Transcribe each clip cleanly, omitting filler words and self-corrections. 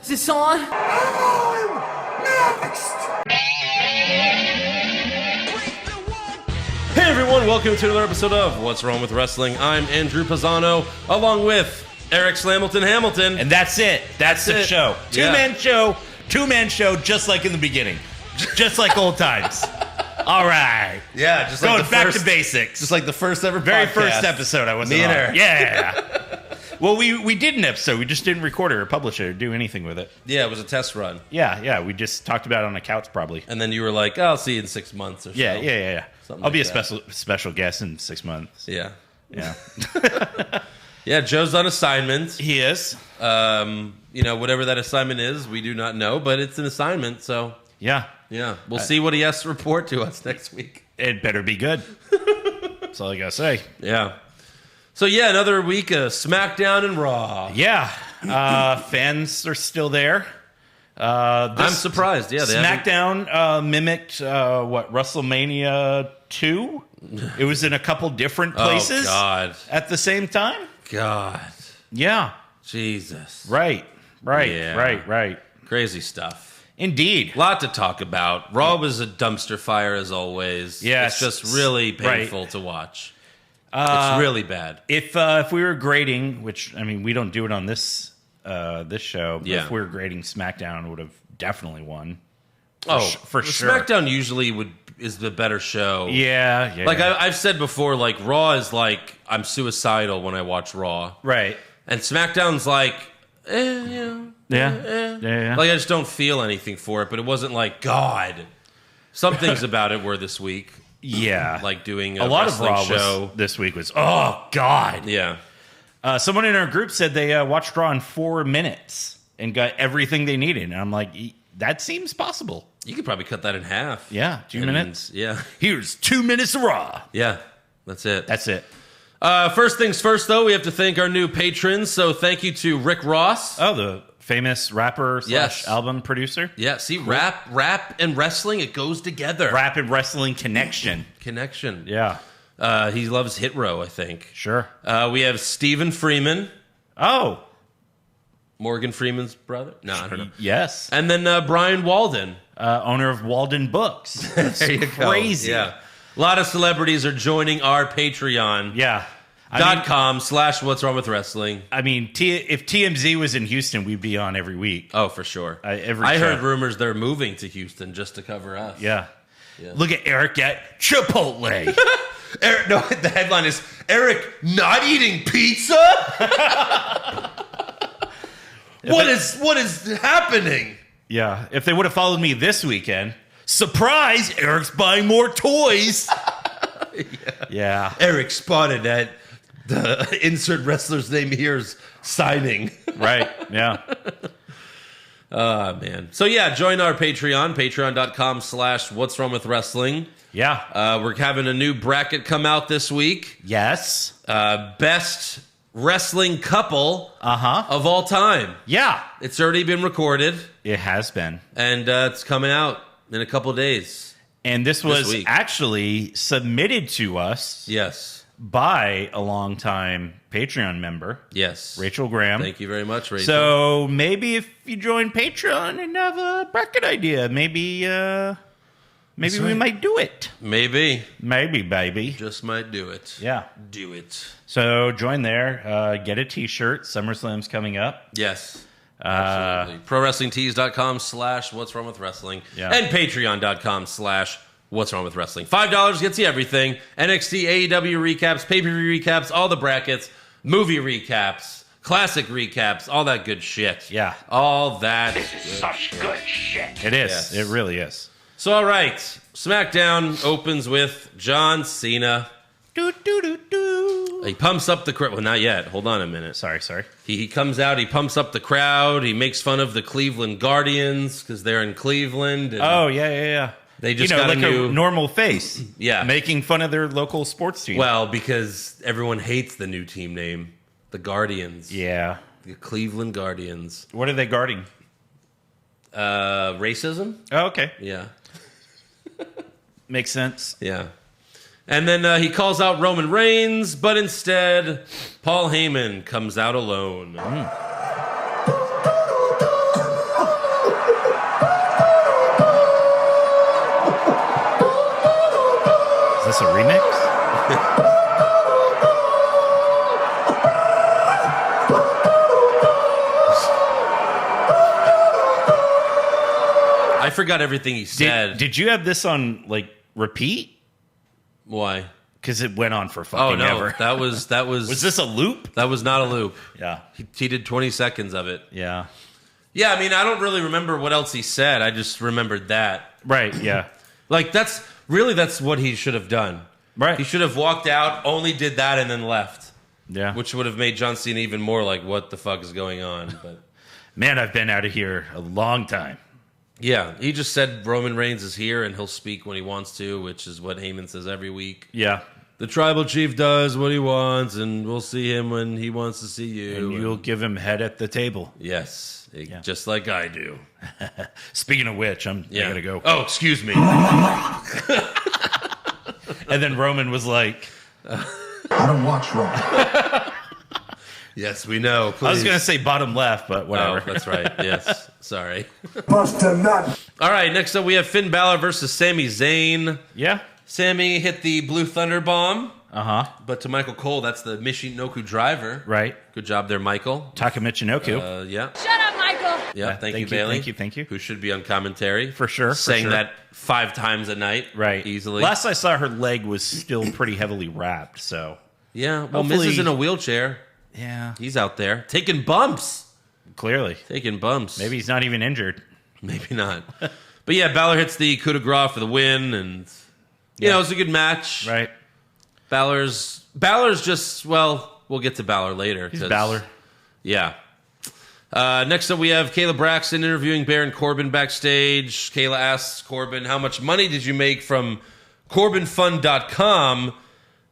Is this on? Hey everyone, welcome to another episode of What's Wrong with Wrestling. I'm Andrew Pisano, along with Eric Slamilton Hamilton. And that's it. That's the it. show. Two-man show, just like in the beginning. Just like old times. All right. Yeah, just going like back to basics. Just like the first ever Very podcast. first episode I wasn't Me and on. Eric. Yeah. Well, we did an episode. We just didn't record it or publish it or do anything with it. Yeah, it was a test run. Yeah. We just talked about it on the couch probably. And then you were like, I'll see you in 6 months or so. Yeah. Something I'll be like a special guest in 6 months. Yeah. Yeah. Yeah, Joe's on assignment. He is. Whatever that assignment is, we do not know, but it's an assignment, so... Yeah. Yeah, we'll see what he has to report to us next week. It better be good. That's all I gotta say. Yeah. So yeah, another week of SmackDown and Raw. Yeah. Fans are still there. I'm surprised. Yeah, they SmackDown mimicked WrestleMania 2. It was in a couple different places. Oh God! At the same time. God. Yeah. Jesus. Right. Yeah. Right. Crazy stuff. Indeed. A lot to talk about. Raw was a dumpster fire as always. Yes. It's just really painful to watch. It's really bad. If we were grading, which I mean we don't do it on this show, but if we were grading SmackDown, it would have definitely won. For sure. SmackDown usually is the better show. Yeah. Like I've said before, like Raw is like I'm suicidal when I watch Raw. Right. And SmackDown's like, Yeah. Like I just don't feel anything for it, but it wasn't like God. Some things about it were this week. Yeah. Like doing a lot of Raw show. this week was, oh, God. Yeah. Someone in our group said they watched Raw in 4 minutes and got everything they needed. And I'm like, that seems possible. You could probably cut that in half. Yeah, 2 minutes. Yeah. Here's 2 minutes of Raw. Yeah, that's it. That's it. First things first, though, we have to thank our new patrons. So thank you to Rick Ross. Oh, the famous rapper / album producer. Yeah, see, rap and wrestling, it goes together. Rap and wrestling connection. Yeah. He loves Hit Row, I think. Sure. We have Stephen Freeman. Oh. Morgan Freeman's brother? No, I don't know. Yes. And then Brian Walden. Owner of Walden Books. That's there you crazy. Go. Yeah. A lot of celebrities are joining our Patreon. Yeah. .com/What's Wrong with Wrestling. I mean, if TMZ was in Houston, we'd be on every week. Oh, for sure. I heard rumors they're moving to Houston just to cover us. Yeah. Look at Eric at Chipotle. Eric, no, the headline is Eric not eating pizza. What is happening? Yeah. If they would have followed me this weekend, surprise! Eric's buying more toys. Yeah. Eric spotted at the insert wrestler's name here's signing. Right. Yeah. Man. So yeah, join our Patreon, patreon.com/What's Wrong with Wrestling. Yeah. We're having a new bracket come out this week. Yes. Best wrestling couple of all time. Yeah. It's already been recorded. It has been. And it's coming out in a couple days. And this was actually submitted to us. Yes. By a longtime Patreon member. Yes. Rachel Graham. Thank you very much, Rachel. So maybe if you join Patreon and have a bracket idea, maybe we might do it. Maybe, baby. Just might do it. Yeah. Do it. So join there. Get a t-shirt. SummerSlam's coming up. Yes. Absolutely. ProWrestlingTees.com/What's Wrong with Wrestling. Yeah. And Patreon.com/What's Wrong with Wrestling. $5 gets you everything. NXT, AEW recaps, pay-per-view recaps, all the brackets, movie recaps, classic recaps, all that good shit. Yeah. All that. This is such good shit. It is. Yes. It really is. So, all right. SmackDown opens with John Cena. He pumps up the crowd. Well, not yet. Hold on a minute. Sorry. He comes out. He pumps up the crowd. He makes fun of the Cleveland Guardians because they're in Cleveland. And yeah. They just got like a new normal face. Yeah. Making fun of their local sports team. Well, because everyone hates the new team name, the Guardians. Yeah. The Cleveland Guardians. What are they guarding? Racism? Oh, okay. Yeah. Makes sense. Yeah. And then he calls out Roman Reigns, but instead, Paul Heyman comes out alone. this a remix? I forgot everything he said. Did you have this on like repeat? Why? Because it went on for fucking ever. That was Was this a loop? That was not a loop. Yeah. He did 20 seconds of it. Yeah. Yeah, I mean, I don't really remember what else he said. I just remembered that. Right, yeah. Like, that's what he should have done. Right. He should have walked out, only did that, and then left. Yeah. Which would have made John Cena even more like, what the fuck is going on? But man, I've been out of here a long time. yeah, he just said Roman Reigns is here, and he'll speak when he wants to, which is what Heyman says every week. Yeah. The tribal chief does what he wants, and we'll see him when he wants to see you. And you'll give him head at the table. Yes, just like I do. Speaking of which, I gotta go. Oh, excuse me. And then Roman was like, I don't watch Raw. Yes, we know. Please. I was gonna say bottom left, but whatever. Oh, that's right. Yes. Sorry. Bust a nut. All right, next up we have Finn Balor versus Sami Zayn. Yeah. Sami hit the Blue Thunder Bomb. Uh-huh. But to Michael Cole, that's the Michinoku driver. Right. Good job there, Michael. Taka Michinoku. Yeah. Shut up, Michael. Yeah, thank you, Bailey. Thank you. Who should be on commentary. For sure. Saying that 5 times a night. Right. Easily. Last I saw, her leg was still pretty heavily wrapped, so. Yeah, well, Hopefully- Miz is in a wheelchair. Yeah. He's out there. Taking bumps. Clearly. Taking bumps. Maybe he's not even injured. Maybe not. But yeah, Balor hits the coup de grace for the win, and you know, it was a good match. Right. Balor's just, well, we'll get to Balor later. He's Balor. Yeah. Next up, we have Kayla Braxton interviewing Baron Corbin backstage. Kayla asks Corbin, how much money did you make from CorbinFund.com?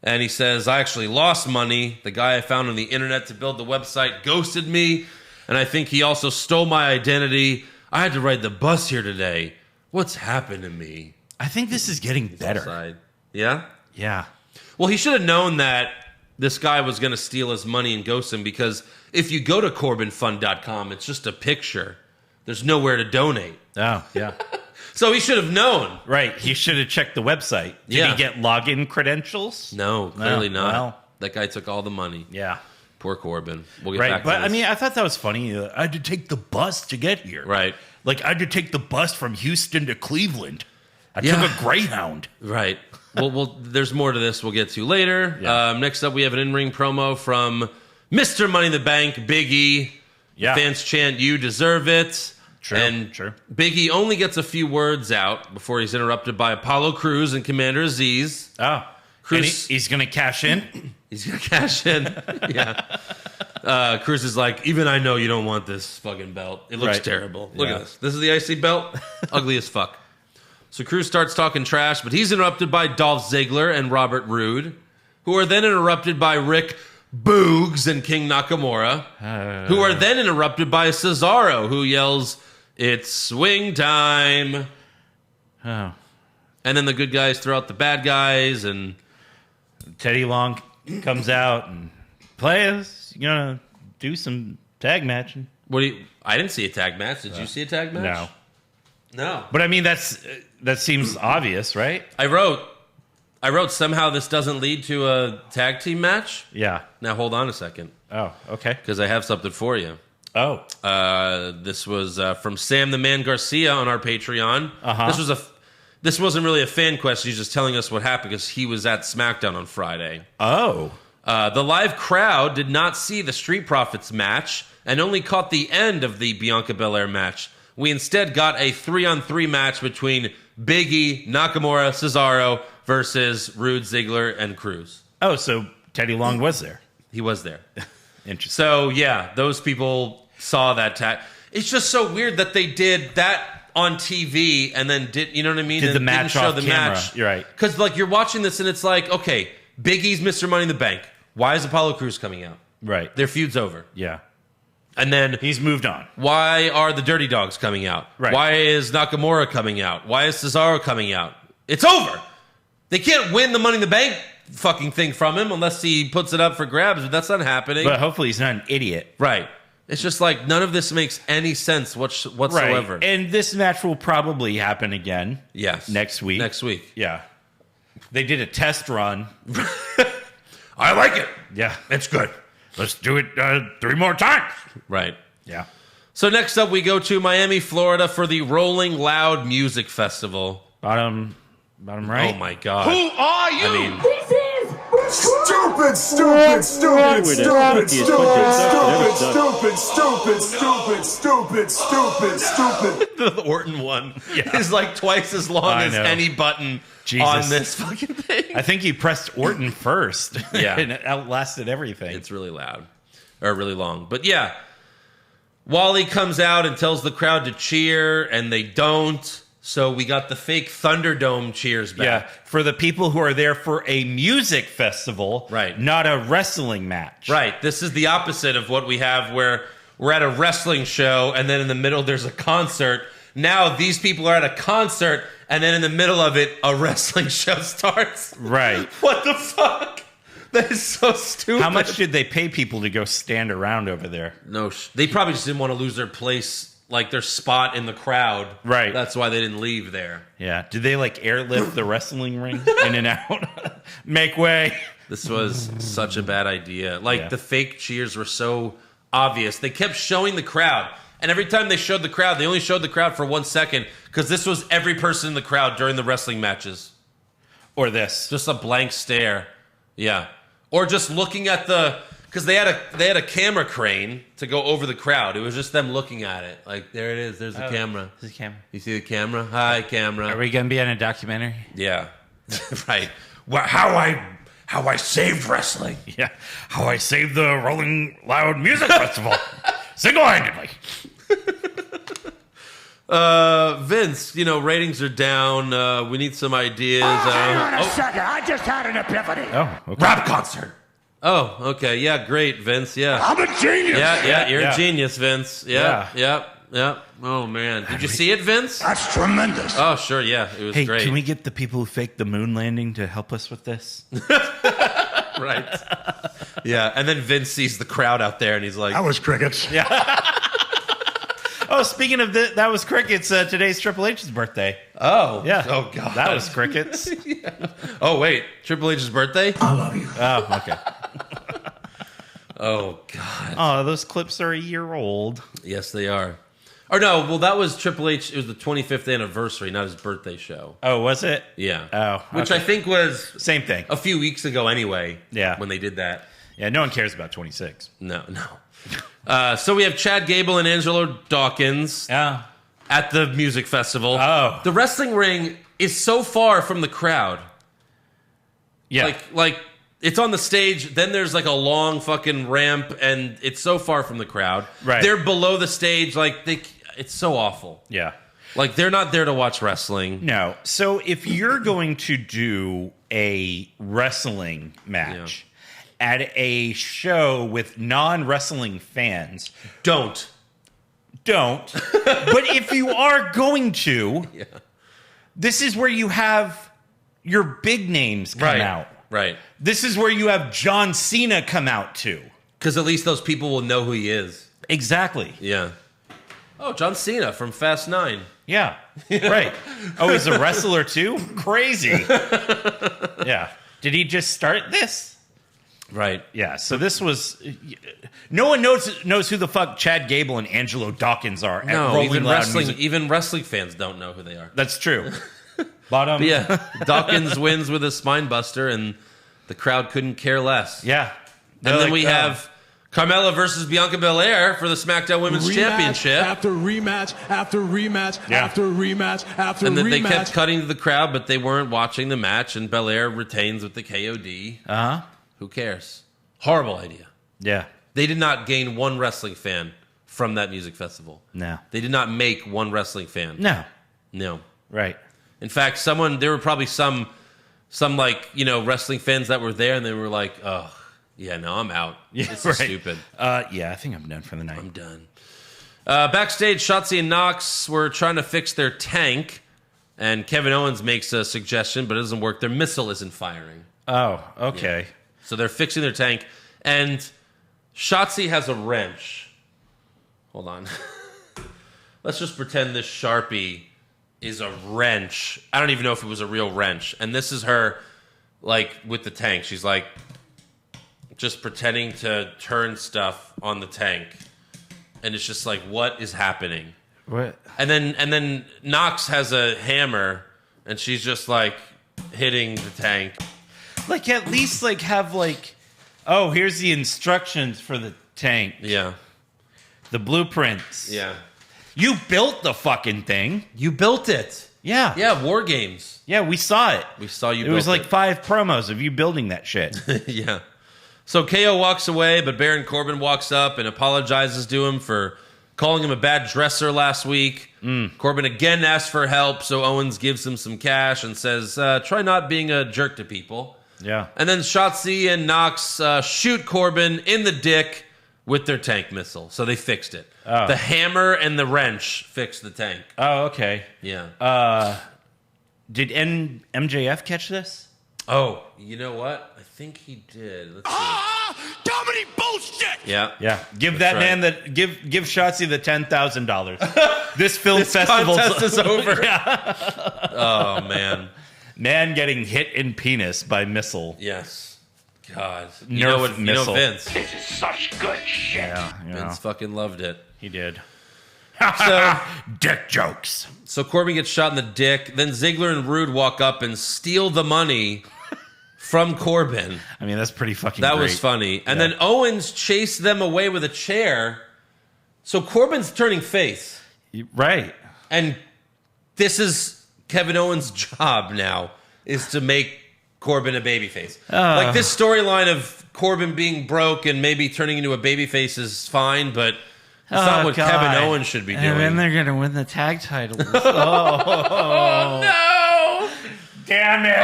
And he says, I actually lost money. The guy I found on the internet to build the website ghosted me. And I think he also stole my identity. I had to ride the bus here today. What's happened to me? I think this is getting better. Outside. Yeah? Yeah. Well, he should have known that this guy was going to steal his money and ghost him, because if you go to CorbinFund.com, it's just a picture. There's nowhere to donate. Oh, yeah. So he should have known. Right. He should have checked the website. Did he get login credentials? No, clearly not. Well. That guy took all the money. Yeah. Poor Corbin. We'll get Right. back to But this. I mean, I thought that was funny. I had to take the bus to get here. Right. Like, I had to take the bus from Houston to Cleveland. I Yeah. took a Greyhound. Right. Well, there's more to this we'll get to later. Yeah. Next up, we have an in-ring promo from Mr. Money in the Bank, Big E. Yeah. Fans chant, you deserve it. True, And true. Big E only gets a few words out before he's interrupted by Apollo Crews and Commander Aziz. Oh. Cruz- And he's going to cash in? He's going to cash in. Yeah. Cruz is like, even I know you don't want this fucking belt. It looks Right. terrible. Look Yeah. at this. This is the IC belt. Ugly as fuck. So Cruz starts talking trash, but he's interrupted by Dolph Ziggler and Robert Roode, who are then interrupted by Rick Boogs and King Nakamura, who are then interrupted by Cesaro, who yells, it's swing time. Oh. And then the good guys throw out the bad guys, and Teddy Long comes out and players, you gonna do some tag matching? I didn't see a tag match. Did you see a tag match? No. But I mean, that seems obvious, right? I wrote somehow this doesn't lead to a tag team match. Yeah. Now hold on a second, Oh, okay. because I have something for you. Oh. This was from Sam the Man Garcia on our Patreon. Uh-huh. This wasn't really a fan question. He's just telling us what happened because he was at SmackDown on Friday. Oh. The live crowd did not see the Street Profits match and only caught the end of the Bianca Belair match. We instead got a 3-on-3 match between Big E, Nakamura, Cesaro versus Rude, Ziggler, and Cruz. Oh, so Teddy Long was there. He was there. Interesting. So, yeah, those people saw that tag. It's just so weird that they did that on TV and then you know what I mean? Did the And match didn't show off the camera. match. You're right. Because, like, you're watching this and it's like, okay, Big E's Mr. Money in the Bank. Why is Apollo Crews coming out? Right. Their feud's over. Yeah. And then He's moved on. why are the Dirty Dogs coming out? Right. Why is Nakamura coming out? Why is Cesaro coming out? It's over. They can't win the Money in the Bank fucking thing from him unless he puts it up for grabs, but that's not happening. But hopefully he's not an idiot. Right. It's just like none of this makes any sense whatsoever. Right. And this match will probably happen again. Yes. Next week. Next week. Yeah. They did a test run. I like it. Yeah, it's good. Let's do it 3 more times. Right. Yeah. So next up, we go to Miami, Florida for the Rolling Loud Music Festival. Bottom right. Oh, my God. Who are you? I mean, Stupid, stupid, stupid, stupid, stupid, stupid, stupid, stupid, stupid, stupid, stupid. the Orton one is like twice as long as any button on this fucking thing. I think he pressed Orton first. Yeah. And it outlasted everything. It's really loud. Or really long. But yeah. Wally comes out and tells the crowd to cheer, and they don't. So we got the fake Thunderdome cheers back. Yeah, for the people who are there for a music festival, right? Not a wrestling match. Right. This is the opposite of what we have where we're at a wrestling show, and then in the middle there's a concert. Now these people are at a concert, and then in the middle of it, a wrestling show starts. Right. What the fuck? That is so stupid. How much did they pay people to go stand around over there? No, they probably just didn't want to lose their place, like their spot in the crowd. Right. That's why they didn't leave there. Yeah. Did they like airlift the wrestling ring in and out? Make way. This was such a bad idea. Like the fake cheers were so obvious. They kept showing the crowd. And every time they showed the crowd, they only showed the crowd for 1 second because this was every person in the crowd during the wrestling matches. Or this. Just a blank stare. Yeah. Or just looking at because they had a camera crane to go over the crowd. It was just them looking at it. Like, there it is. There's the camera. There's the camera. You see the camera? Hi, camera. Are we going to be on a documentary? Yeah. Right. Well, how I saved wrestling. Yeah. How I saved the Rolling Loud Music Festival. Single-handedly. Vince, ratings are down. We need some ideas. Hang on a second. I just had an epiphany. Oh, okay. Rap concert. Oh, okay. Yeah, great, Vince. Yeah. I'm a genius. Yeah, you're Yeah. a genius, Vince. Yeah. Yep. Oh, man. Did you see it, Vince? That's tremendous. Oh, sure. Yeah, it was Hey, great. can we get the people who faked the moon landing to help us with this? Right. Yeah, and then Vince sees the crowd out there, and he's like, That was crickets. Oh, speaking of that was crickets. Today's Triple H's birthday. oh. Yeah. Oh, God. That was crickets. Oh, wait. Triple H's birthday? I love you. Oh, okay. Oh, God. Oh, those clips are a year old. Yes, they are. Or no, well, that was Triple H. It was the 25th anniversary, not his birthday show. Oh, was it? Yeah. Oh, Which okay. I think was Same thing. a few weeks ago anyway. Yeah. When they did that. Yeah, no one cares about 26. No. So we have Chad Gable and Angelo Dawkins Yeah. at the music festival. Oh. The wrestling ring is so far from the crowd. Yeah. Like it's on the stage, then there's like a long fucking ramp, and it's so far from the crowd. Right. They're below the stage, it's so awful. Yeah. Like, they're not there to watch wrestling. No. So if you're going to do a wrestling match at a show with non-wrestling fans, Don't. but if you are going to, this is where you have your big names come out. Right. This is where you have John Cena come out too. Because at least those people will know who he is. Exactly. Yeah. Oh, John Cena from Fast 9. Yeah. Right. Oh, he's a wrestler too? Crazy. Yeah. Did he just start this? Right. Yeah. So this was. No one knows who the fuck Chad Gable and Angelo Dawkins are. At No, Rolling even Loud Music. wrestling fans don't know who they are. That's true. Bottom. But yeah, Dawkins wins with a spine buster, and the crowd couldn't care less. Yeah. And then we have Carmella versus Bianca Belaire for the SmackDown Women's Championship. After rematch, after rematch, after rematch, after And then rematch. they kept cutting to the crowd, but they weren't watching the match, and Belaire retains with the KOD. Uh-huh. Who cares? Horrible idea. Yeah. They did not gain one wrestling fan from that music festival. No. They did not make one wrestling fan. No. No. Right. In fact, there were probably some wrestling fans that were there, and they were like, oh, yeah, no, I'm out. This is stupid. Yeah, I think I'm done for the night. I'm done. Backstage, Shotzi and Knox were trying to fix their tank, and Kevin Owens makes a suggestion, but it doesn't work. Their missile isn't firing. Oh, okay. Yeah. So they're fixing their tank, and Shotzi has a wrench. Hold on. Let's just pretend this Sharpie is a wrench. I don't even know if it was a real wrench. And this is her like with the tank. She's like just pretending to turn stuff on the tank, and it's just like, what is happening? What? And then Nox has a hammer, and she's just like hitting the tank. Like, at least like have like, oh, here's the instructions for the tank. Yeah. The blueprints. Yeah. You built the fucking thing. You built it. Yeah. Yeah, War Games. Yeah, we saw it. We saw you It built was like 5 promos of you building that shit. Yeah. So KO walks away, but Baron Corbin walks up and apologizes to him for calling him a bad dresser last week. Corbin again asks for help, so Owens gives him some cash and says, try not being a jerk to people. Yeah. And then Shotzi and Nox shoot Corbin in the dick with their tank missile. So they fixed it. Oh. The hammer and the wrench fixed the tank. Oh, okay. Yeah. Did MJF catch this? Oh, you know what? I think he did. Let's see. Comedy bullshit! Yeah. Yeah. Give that right. man that give Shotzi the $10,000. This film This festival contest is over. Yeah. Oh, man. Man getting hit in penis by missile. Yes. God. Nerf missile. Vince. This is such good shit. Yeah. Vince fucking loved it. He did. So, Dick jokes. so Corbin gets shot in the dick. Then Ziggler and Rude walk up and steal the money from Corbin. I mean, that's pretty fucking That great. was funny. And then Owens chased them away with a chair. So Corbin's turning face. Right. And this is Kevin Owens' job now, is to make Corbin a babyface. Like, this storyline of Corbin being broke and maybe turning into a babyface is fine, but it's not what Kevin Owens should be doing. And then they're going to win the tag titles. No! Damn it.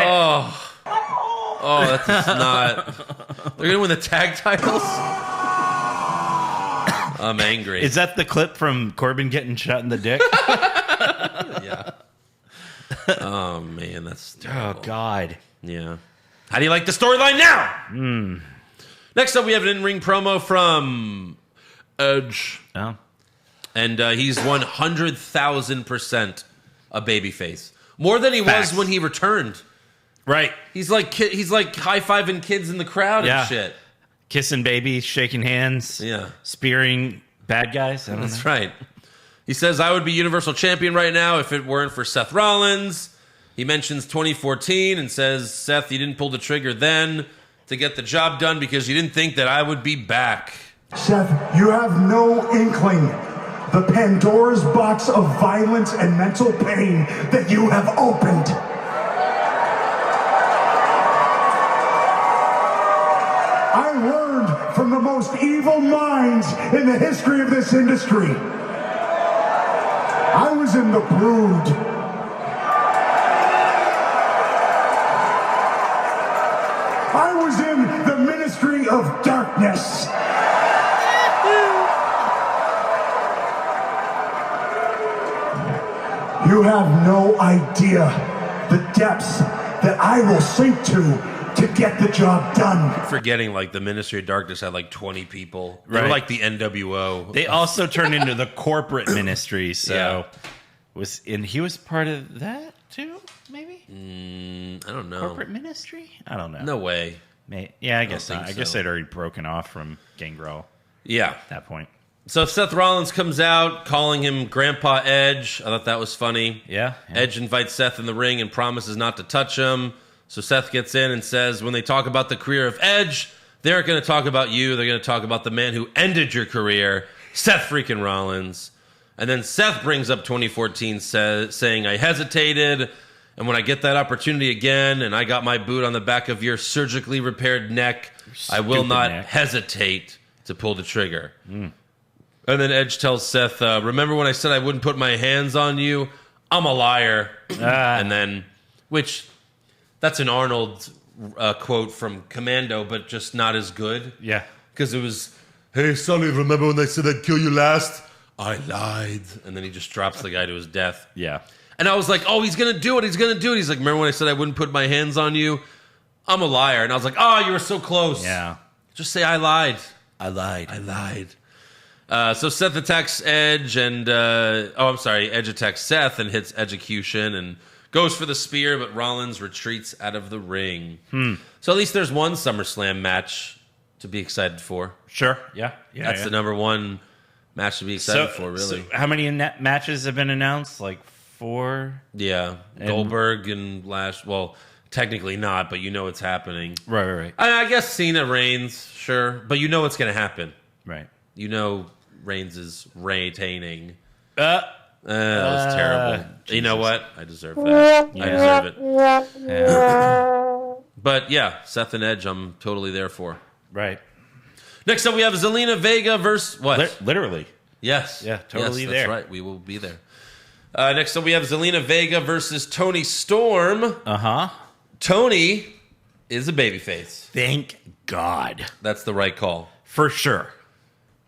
Oh, that's just not... They're going to win the tag titles? I'm angry. Is that the clip from Corbin getting shot in the dick? Yeah. Oh, man, that's terrible. Oh, God. Yeah. How do you like the storyline now? Next up, we have an in-ring promo from Edge. Oh. And he's 100,000% a babyface. More than he Facts. was when he returned. Right. He's like high-fiving kids in the crowd Yeah. and shit. Kissing babies, shaking hands. Yeah. Spearing bad guys. I don't That's know. right. He says, I would be Universal Champion right now if it weren't for Seth Rollins. He mentions 2014 and says, Seth, you didn't pull the trigger then to get the job done because you didn't think that I would be back. Seth, you have no inkling the Pandora's box of violence and mental pain that you have opened. I learned from the most evil minds in the history of this industry. I was in the Brood. I was in the Ministry of Darkness. You have no idea the depths that I will sink to get the job done. Forgetting, like, the Ministry of Darkness had, like, 20 people. They were Right. like the NWO. They also turned into the corporate ministry, so Yeah. he was part of that too, maybe? I don't know. Corporate ministry? I don't know. No way. Yeah, I guess think not. I guess so. they'd already broken off from Gangrel Yeah. at that point. So Seth Rollins comes out calling him Grandpa Edge. I thought that was funny. Yeah. Edge invites Seth in the ring and promises not to touch him. So Seth gets in and says, when they talk about the career of Edge, they aren't going to talk about you. They're going to talk about the man who ended your career, Seth freaking Rollins. And then Seth brings up 2014 saying, I hesitated. And when I get that opportunity again and I got my boot on the back of your surgically repaired neck, I will Stupid not neck. hesitate to pull the trigger. And then Edge tells Seth, remember when I said I wouldn't put my hands on you? I'm a liar. And then, which, that's an Arnold quote from Commando, but just not as good. Yeah. Because it was, hey, Sonny, remember when they said I'd kill you last? I lied. And then he just drops the guy to his death. Yeah. And I was like, oh, he's going to do it. He's going to do it. He's like, remember when I said I wouldn't put my hands on you? I'm a liar. And I was like, oh, you were so close. Yeah. Just say I lied. I lied. I lied. So Seth attacks Edge and, Edge attacks Seth and hits Edgecution and goes for the spear, but Rollins retreats out of the ring. So at least there's one SummerSlam match to be excited for. Sure. Yeah. That's the number one match to be excited for, really. So how many matches have been announced? Like 4? Yeah. Goldberg and well, technically not, but you know it's happening. Right. I guess Cena Reigns, sure. But you know what's going to happen. Right. You know Reigns is retaining. That was terrible. Jesus. You know what? I deserve that. I deserve it. Yeah. But yeah, Seth and Edge, I'm totally there for. Right. Next up, we have Zelena Vega versus what? Literally. Yes. Yeah, totally yes, there. That's right. We will be there. Next up, we have Zelena Vega versus Toni Storm. Uh-huh. Toni is a babyface. Thank God. That's the right call. For sure.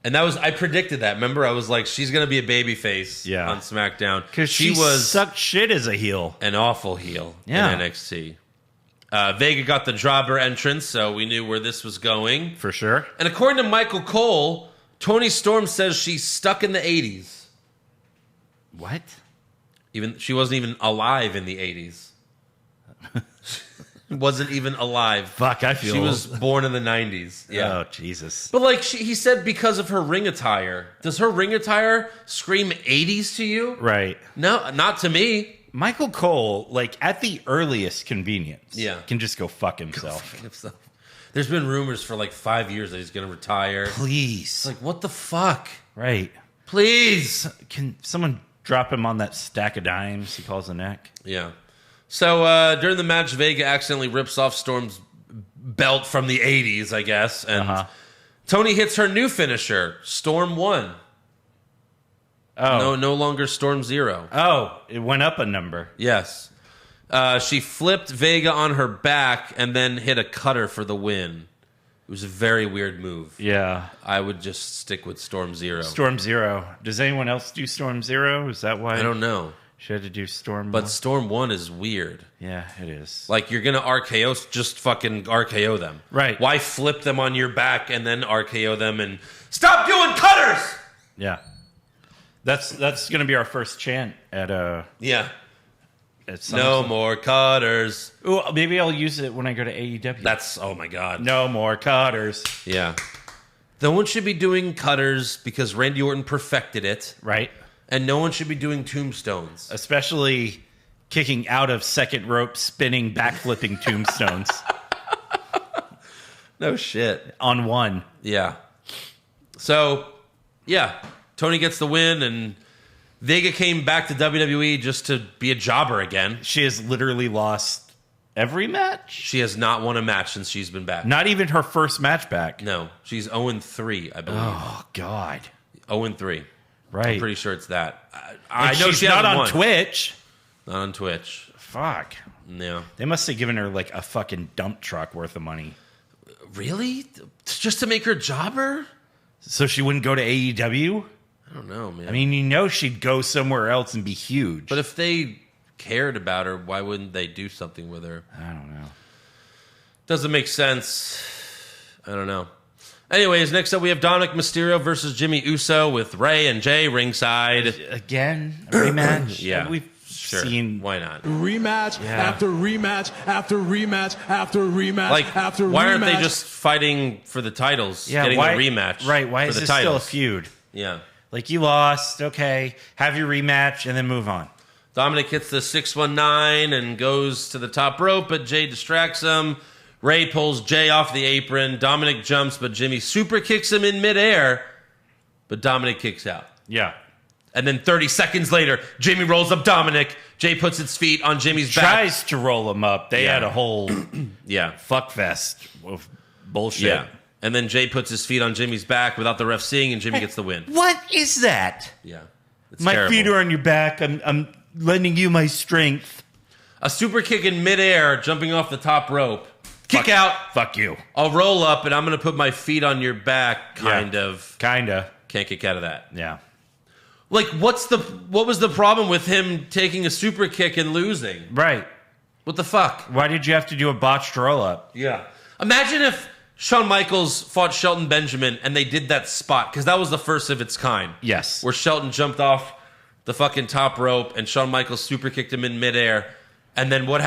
And I predicted that. Remember, I was like, she's going to be a babyface on SmackDown. Because she sucked shit as a heel. An awful heel in NXT. Vega got the jobber entrance, so we knew where this was going. For sure. And according to Michael Cole, Toni Storm says she's stuck in the 80s. What? She wasn't even alive in the 80s. Wasn't even alive. Fuck, I feel... She was born in the 90s. Yeah. Oh, Jesus. But like he said because of her ring attire. Does her ring attire scream 80s to you? Right. No, not to me. Michael Cole, like, at the earliest convenience, can just go fuck himself. There's been rumors for like 5 years that he's going to retire. Please. It's like, what the fuck? Right. Please. Can someone drop him on that stack of dimes he calls a neck? Yeah. So during the match, Vega accidentally rips off Storm's belt from the 80s, I guess. And Toni hits her new finisher, Storm 1. Oh. No longer Storm 0. Oh, it went up a number. Yes. She flipped Vega on her back and then hit a cutter for the win. It was a very weird move. Yeah. I would just stick with Storm 0. Storm 0. Does anyone else do Storm 0? Is that why? I don't know. She had to do Storm 1. But Storm 1 is weird. Yeah, it is. Like, you're going to RKO, just fucking RKO them. Right. Why flip them on your back and then RKO them and stop doing cutters? Yeah. That's going to be our first chant at yeah. At no more cutters. Ooh, maybe I'll use it when I go to AEW. That's, oh my God. No more cutters. Yeah. No one should be doing cutters because Randy Orton perfected it. Right. And no one should be doing tombstones. Especially kicking out of second rope, spinning, backflipping tombstones. No shit. On one. Yeah. So, yeah. Toni gets the win, and Vega came back to WWE just to be a jobber again. She has literally lost every match? She has not won a match since she's been back. Not even her first match back? No. She's 0-3, I believe. Oh, God. 0-3. Right. I'm pretty sure it's that. I know she's she not hasn't on won. Twitch. Not on Twitch. Fuck. Yeah. They must have given her like a fucking dump truck worth of money. Really? Just to make her jobber? So she wouldn't go to AEW? I don't know, man. I mean, you know she'd go somewhere else and be huge. But if they cared about her, why wouldn't they do something with her? I don't know. Doesn't make sense. I don't know. Anyways, next up we have Dominic Mysterio versus Jimmy Uso with Ray and Jay ringside. Again, a rematch? Yeah. We've seen... Why not? Rematch after rematch after rematch after rematch like, after rematch. Why aren't they just fighting for the titles? Yeah, getting why, a rematch. Right, why for is the this titles? still a feud? Yeah. Like, you lost, okay, have your rematch, and then move on. Dominic hits the 619 and goes to the top rope, but Jay distracts him. Ray pulls Jay off the apron. Dominic jumps, but Jimmy super kicks him in midair. But Dominic kicks out. Yeah. And then 30 seconds later, Jimmy rolls up Dominic. Jay puts his feet on Jimmy's back. Tries to roll him up. They had a whole fuck fest of bullshit. Yeah. And then Jay puts his feet on Jimmy's back without the ref seeing, and Jimmy gets the win. What is that? Yeah. It's my terrible. feet are on your back. I'm lending you my strength. A super kick in midair, jumping off the top rope. Kick out. Fuck you. I'll roll up, and I'm going to put my feet on your back, kind of. Kinda. Can't kick out of that. Yeah. Like, what was the problem with him taking a super kick and losing? Right. What the fuck? Why did you have to do a botched roll-up? Yeah. Imagine if Shawn Michaels fought Shelton Benjamin and they did that spot, because that was the first of its kind. Yes. Where Shelton jumped off the fucking top rope and Shawn Michaels super kicked him in midair. And then what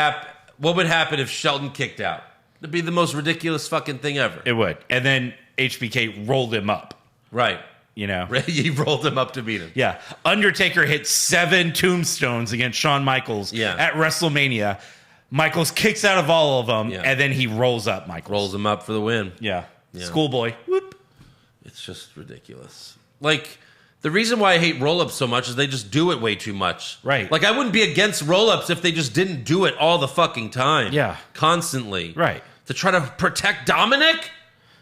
would happen if Shelton kicked out? It'd be the most ridiculous fucking thing ever. It would. And then HBK rolled him up. Right. You know? He rolled him up to beat him. Yeah. Undertaker hit 7 tombstones against Shawn Michaels at WrestleMania. Michaels kicks out of all of them, and then he rolls up Michaels. Rolls him up for the win. Yeah. Schoolboy. Whoop. It's just ridiculous. Like, the reason why I hate roll-ups so much is they just do it way too much. Right. Like, I wouldn't be against roll-ups if they just didn't do it all the fucking time. Yeah. Constantly. Right. To try to protect Dominic?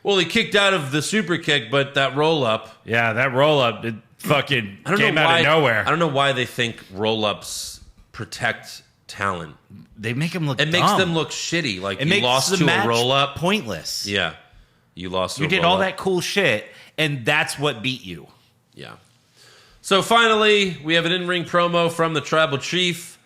Well, he kicked out of the super kick, but that roll-up... Yeah, that roll-up, it fucking came out of nowhere. I don't know why they think roll-ups protect talent. They make them look It dumb. makes them look shitty. Like, it you makes lost the to match a roll-up. pointless. Yeah. You lost to You a did roll-up. all that cool shit, and that's what beat you. Yeah. So finally, we have an in-ring promo from the Tribal Chief.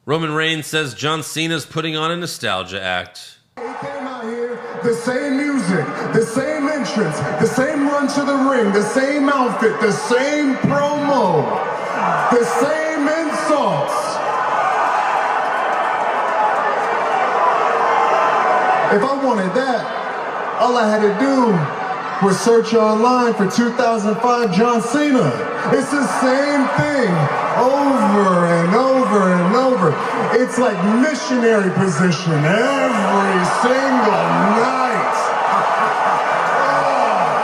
Roman Reigns says John Cena's putting on a nostalgia act. He came out here, the same music, the same entrance, the same run to the ring, the same outfit, the same promo, the same insults. If I wanted that, all I had to do was search online for 2005 John Cena. It's the same thing over and over and over. It's like missionary position every single night.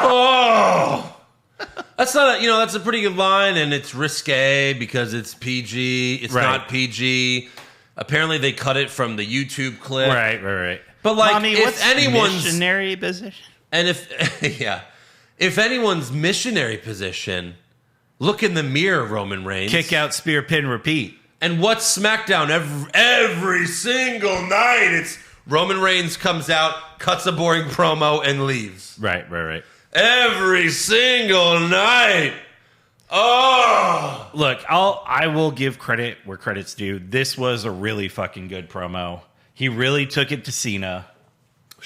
Oh! That's not that's a pretty good line, and it's risque because it's PG. It's not PG. Apparently, they cut it from the YouTube clip. Right. But like, Mommy, if what's anyone's missionary position? and if anyone's missionary position, look in the mirror, Roman Reigns. Kick out, spear, pin, repeat. And what's SmackDown every single night? It's Roman Reigns comes out, cuts a boring promo, and leaves. Right. Every single night. Oh, Look, I will give credit where credit's due. This was a really fucking good promo. He really took it to Cena.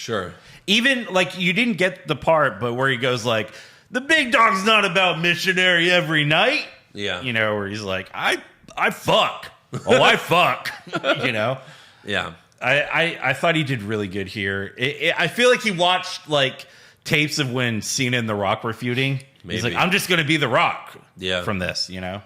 sure. Even, like, you didn't get the part, but where he goes, like, the big dog's not about missionary every night. Yeah. You know, where he's like, I fuck. Oh, I fuck. You know? Yeah. I thought he did really good here. I feel like he watched, like, tapes of when Cena and The Rock were feuding. Maybe. He's like, I'm just going to be The Rock from this, you know?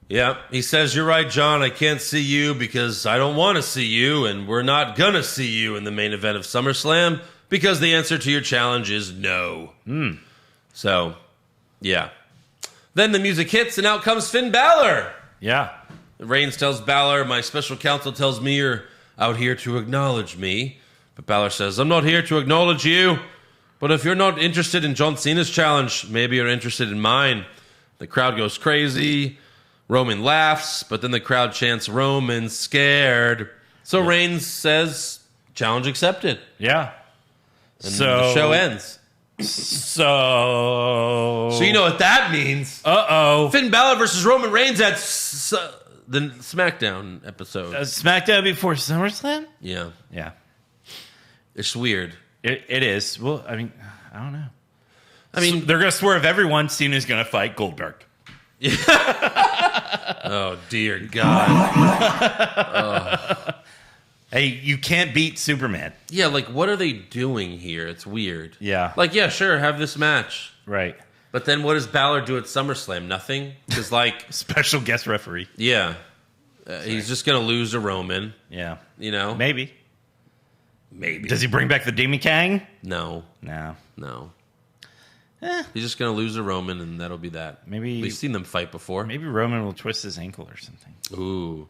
Yeah, he says, you're right, John. I can't see you because I don't want to see you, and we're not going to see you in the main event of SummerSlam because the answer to your challenge is no. So, yeah. Then the music hits, and out comes Finn Balor. Yeah. Reigns tells Balor, my special counsel tells me you're out here to acknowledge me. But Balor says, I'm not here to acknowledge you. But if you're not interested in John Cena's challenge, maybe you're interested in mine. The crowd goes crazy. Roman laughs, but then the crowd chants, Roman's scared. So Reigns says, challenge accepted. Yeah. And So the show ends. So you know what that means. Uh-oh. Finn Balor versus Roman Reigns at the SmackDown episode. SmackDown before SummerSlam? Yeah. Yeah. It's weird. It is. Well, I mean, I don't know. I mean, they're going to swerve everyone. Cena's going to fight Goldberg. Oh, dear God. Hey, you can't beat Superman. Yeah, like, what are they doing here? It's weird. Yeah. Like, yeah, sure, have this match. Right. But then what does Balor do at SummerSlam? Nothing? Because, like... Special guest referee. Yeah. He's just going to lose to Roman. Yeah. You know? Maybe. Maybe. Does he bring back the Demon Kang? No. No. He's just going to lose to Roman, and that'll be that. Maybe... We've seen them fight before. Maybe Roman will twist his ankle or something. Ooh.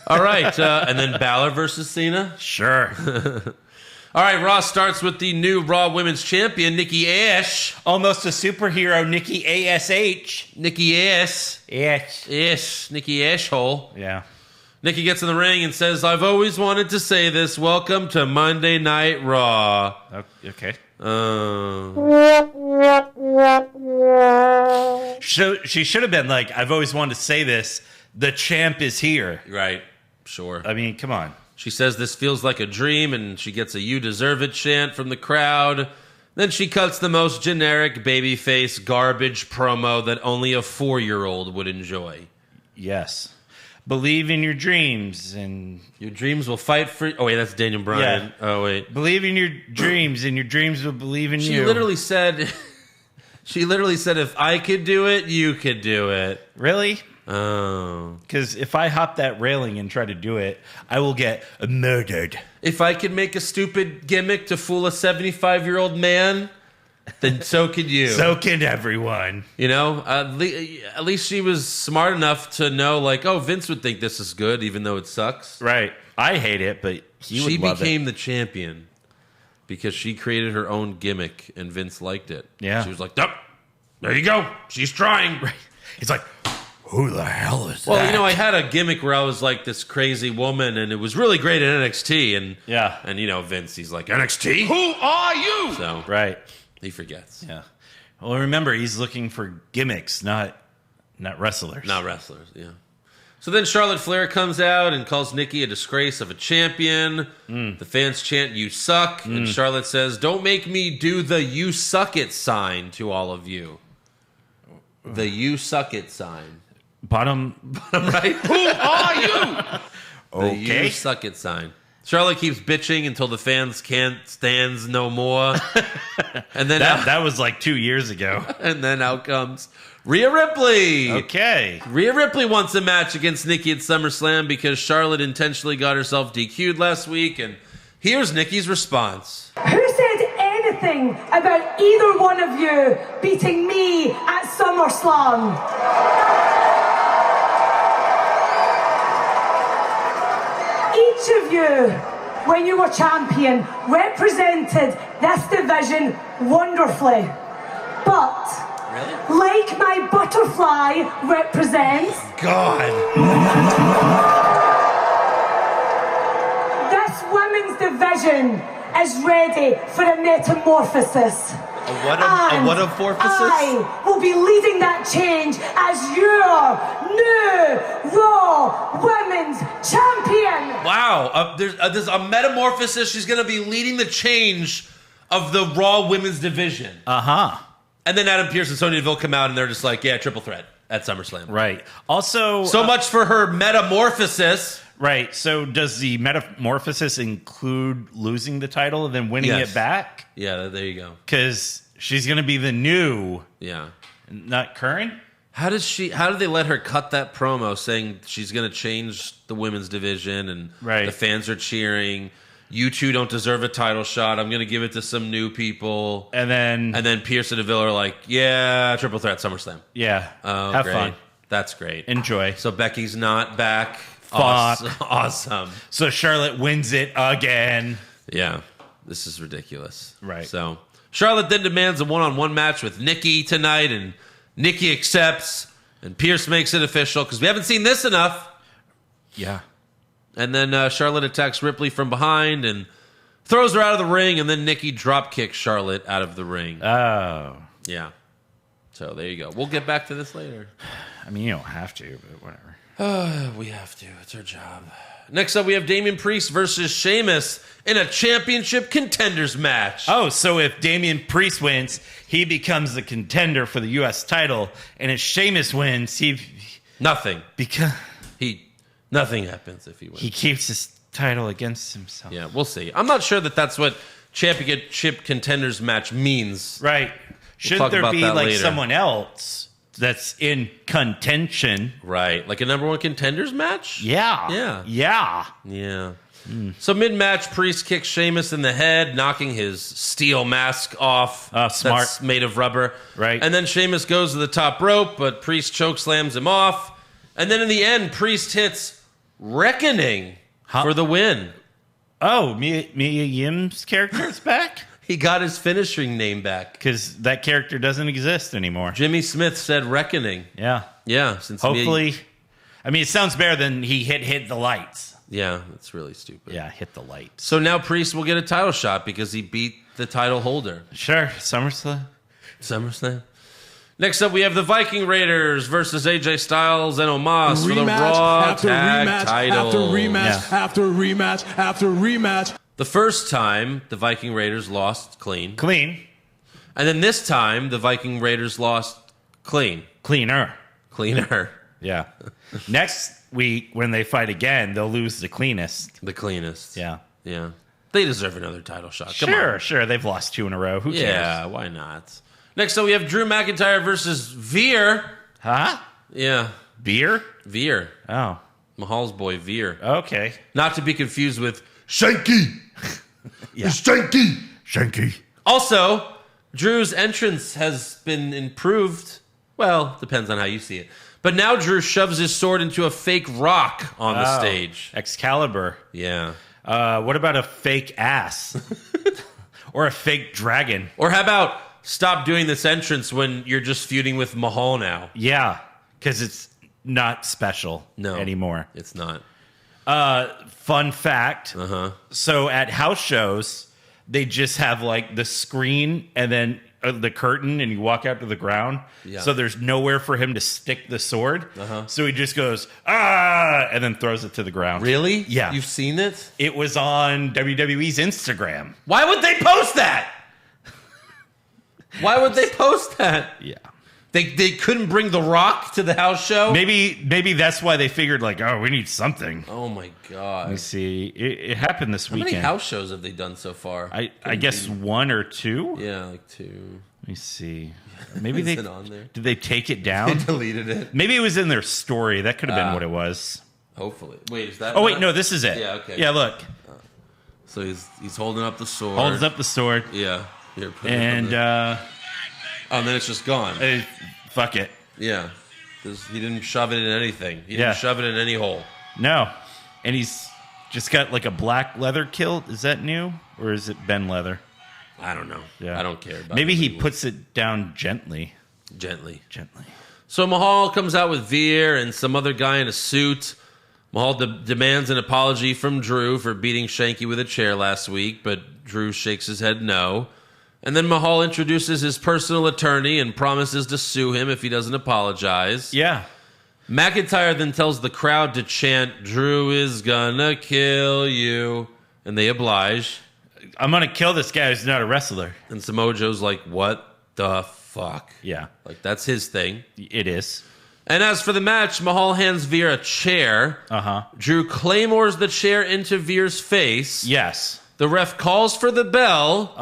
All right. And then Balor versus Cena? Sure. All right, Raw starts with the new Raw Women's Champion, Nikki Ash. Almost a superhero, Nikki A.S.H. Nikki Ash. Yes. Nikki Ashhole. Yeah. Nikki gets in the ring and says, I've always wanted to say this. Welcome to Monday Night Raw. Okay. She should have been like, I've always wanted to say this. The champ is here. Right. Sure. I mean, come on. She says this feels like a dream, and she gets a you deserve it chant from the crowd. Then she cuts the most generic babyface garbage promo that only a 4-year-old would enjoy. Yes. believe in your dreams and your dreams will fight for. Oh wait, that's Daniel Bryan. Yeah. Oh wait, believe in your dreams and your dreams will believe in you. She literally said, if I could do it, you could do it. Really? Oh. Because if I hop that railing and try to do it, I will get murdered. If I could make a stupid gimmick to fool a 75-year-old man, then so could you. So can everyone. You know, at least she was smart enough to know, like, oh, Vince would think this is good, even though it sucks. Right. I hate it, but he would love it. She became the champion because she created her own gimmick, and Vince liked it. Yeah. She was like, oh, there you go. She's trying. Right. He's like, who the hell is that? Well, you know, I had a gimmick where I was like this crazy woman, and it was really great at NXT. And yeah. And, you know, Vince, he's like, NXT? Who are you? So, right. He forgets. Yeah. Well, remember, he's looking for gimmicks, not wrestlers. Not wrestlers, yeah. So then Charlotte Flair comes out and calls Nikki a disgrace of a champion. The fans chant, you suck. And Charlotte says, don't make me do the you suck it sign to all of you. The you suck it sign. Bottom right? Who are you? The you suck it sign. Charlotte keeps bitching until the fans can't stand no more. And then that was like 2 years ago. And then out comes Rhea Ripley. Okay. Rhea Ripley wants a match against Nikki at SummerSlam because Charlotte intentionally got herself DQ'd last week. And here's Nikki's response. Who said anything about either one of you beating me at SummerSlam? Each of you, when you were champion, represented this division wonderfully. But, like my butterfly represents... God. This women's division is ready for a metamorphosis. What a forphosis? I will be leading that change as your new Raw Women's Champion. Wow, there's a metamorphosis. She's going to be leading the change of the Raw Women's division. Uh-huh. And then Adam Pearce and Sonya Deville come out and they're just like, yeah, triple threat at SummerSlam. Right. Also... So much for her metamorphosis. Right. So does the metamorphosis include losing the title and then winning it back? Yeah, there you go. Because she's going to be the new... Yeah. Not current? How did they let her cut that promo saying she's going to change the women's division and the fans are cheering? You two don't deserve a title shot. I'm going to give it to some new people. And then Pierce and Deville are like, yeah, triple threat SummerSlam. Yeah. Oh, have great. fun. That's great. Enjoy. So Becky's not back. Fuck. Awesome. So Charlotte wins it again. Yeah. This is ridiculous. Right. So Charlotte then demands a one-on-one match with Nikki tonight, and Nikki accepts, and Pierce makes it official because we haven't seen this enough. Yeah. And then Charlotte attacks Ripley from behind and throws her out of the ring, and then Nikki drop kicks Charlotte out of the ring. Oh. Yeah. So there you go. We'll get back to this later. I mean, you don't have to, but whatever. We have to. It's our job. Next up, we have Damian Priest versus Sheamus in a championship contenders match. Oh, so if Damian Priest wins, he becomes the contender for the U.S. title, and if Sheamus wins, nothing happens if he wins. He keeps his title against himself. Yeah, we'll see. I'm not sure that that's what championship contenders match means. Right. Shouldn't there be like later. someone else that's in contention? Right. Like a number one contenders match? Yeah. So mid-match, Priest kicks Sheamus in the head, knocking his steel mask off. Smart. That's made of rubber. Right. And then Sheamus goes to the top rope, but Priest chokeslams him off. And then in the end, Priest hits Reckoning for the win. Oh, Mia Yim's character is back? He got his finishing name back. Because that character doesn't exist anymore. Jimmy Smith said Reckoning. Yeah. Yeah. Since hopefully. I mean, it sounds better than he hit the lights. Yeah, that's really stupid. Yeah, hit the lights. So now Priest will get a title shot because he beat the title holder. Sure. SummerSlam. Next up, we have the Viking Raiders versus AJ Styles and Omas for the Raw Tag title. After rematch. The first time, the Viking Raiders lost clean. And then this time, the Viking Raiders lost clean. Cleaner. Yeah. Next week, when they fight again, they'll lose the cleanest. The cleanest. Yeah. Yeah. They deserve another title shot. Come on. Sure. They've lost 2 in a row. Who cares? Yeah, why not? Next up, we have Drew McIntyre versus Veer. Huh? Yeah. Beer? Veer. Oh. Mahal's boy, Veer. Okay. Not to be confused with... Shanky. Yeah. Shanky. Shanky. Also, Drew's entrance has been improved. Well, depends on how you see it. But now Drew shoves his sword into a fake rock on the stage. Excalibur. Yeah. What about a fake ass? Or a fake dragon? Or how about stop doing this entrance when you're just feuding with Mahal now? Yeah, because it's not special anymore. It's not. Fun fact. So at house shows, they just have like the screen and then the curtain, and you walk out to the ground. Yeah. So there's nowhere for him to stick the sword. So he just goes, and then throws it to the ground. Really? Yeah. You've seen it? It was on WWE's Instagram. Why would they post that? Why would they post that? Yeah. They couldn't bring The Rock to the house show? Maybe that's why they figured, like, oh, we need something. Oh, my God. Let me see. It happened this How weekend. many house shows have they done so far? I guess 1 or 2? Yeah, like 2. Let me see. Maybe Is they it on there? did they take it They down? deleted it. Maybe it was in their story. That could have been what it was. Hopefully. Wait, is that Oh wait, not- no, this is it. Yeah, okay. Yeah, look. So he's holding up the sword. Holds up the sword. Yeah. Here, put it on And the- oh, and then it's just gone. fuck it. Yeah. 'Cause he didn't shove it in anything. He Yeah. didn't shove it in any hole. No. And he's just got like a black leather kilt. Is that new? Or is it Ben leather? I don't know. Yeah. I don't care about Maybe it he anymore. puts it down gently. Gently. Gently. So Mahal comes out with Veer and some other guy in a suit. Mahal demands an apology from Drew for beating Shanky with a chair last week, but Drew shakes his head no. And then Mahal introduces his personal attorney and promises to sue him if he doesn't apologize. Yeah. McIntyre then tells the crowd to chant, "Drew is gonna kill you," and they oblige. I'm gonna kill this guy who's not a wrestler. And Samoa Joe's like, "What the fuck?" Yeah. Like, that's his thing. It is. And as for the match, Mahal hands Veer a chair. Drew claymores the chair into Veer's face. Yes. The ref calls for the bell.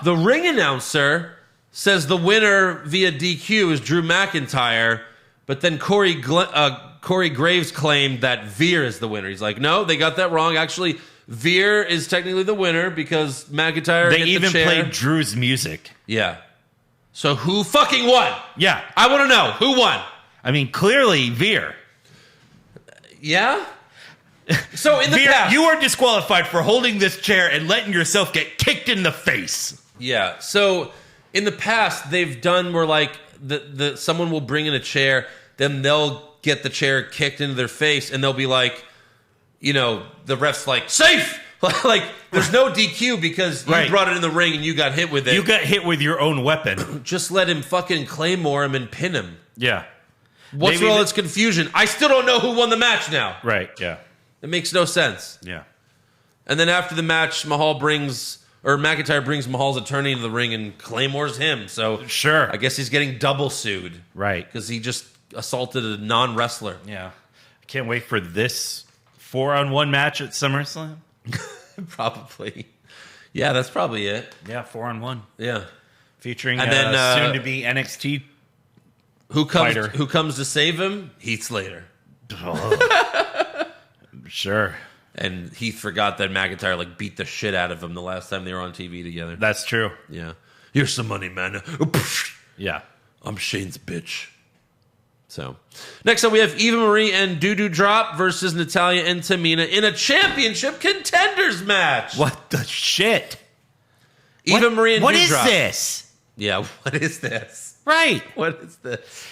The ring announcer says the winner via DQ is Drew McIntyre, but then Corey Graves claimed that Veer is the winner. He's like, no, they got that wrong. Actually, Veer is technically the winner because McIntyre They hit even the chair. played Drew's music. Yeah. So who fucking won? Yeah. I want to know. Who won? I mean, clearly Veer. Yeah? So in the Veer, past... you are disqualified for holding this chair and letting yourself get kicked in the face. Yeah. So in the past, they've done where like someone will bring in a chair, then they'll get the chair kicked into their face, and they'll be like, you know, the ref's like, safe! Like, there's no DQ because you brought it in the ring and you got hit with it. You got hit with your own weapon. Just let him fucking claymore him and pin him. Yeah. What's Maybe all this confusion? I still don't know who won the match now. Right, yeah. It makes no sense. Yeah. And then after the match, McIntyre brings Mahal's attorney into the ring and claymores him. So Sure. I guess he's getting double sued. Right. Because he just assaulted a non-wrestler. Yeah. I can't wait for this 4-on-1 match at SummerSlam. Probably. Yeah, that's probably it. Yeah, 4-on-1. Yeah. Featuring And then, soon-to-be NXT Who fighter. comes to save him? Heath Slater. Sure. And Heath forgot that McIntyre like beat the shit out of him the last time they were on TV together. That's true. Yeah. Here's some money, man. Yeah. I'm Shane's bitch. So, next up we have Eva Marie and Doo Drop versus Natalya and Tamina in a championship contenders match. What the shit? Eva Marie and What Doudrop. is this? Yeah, what is this? Right. What is this?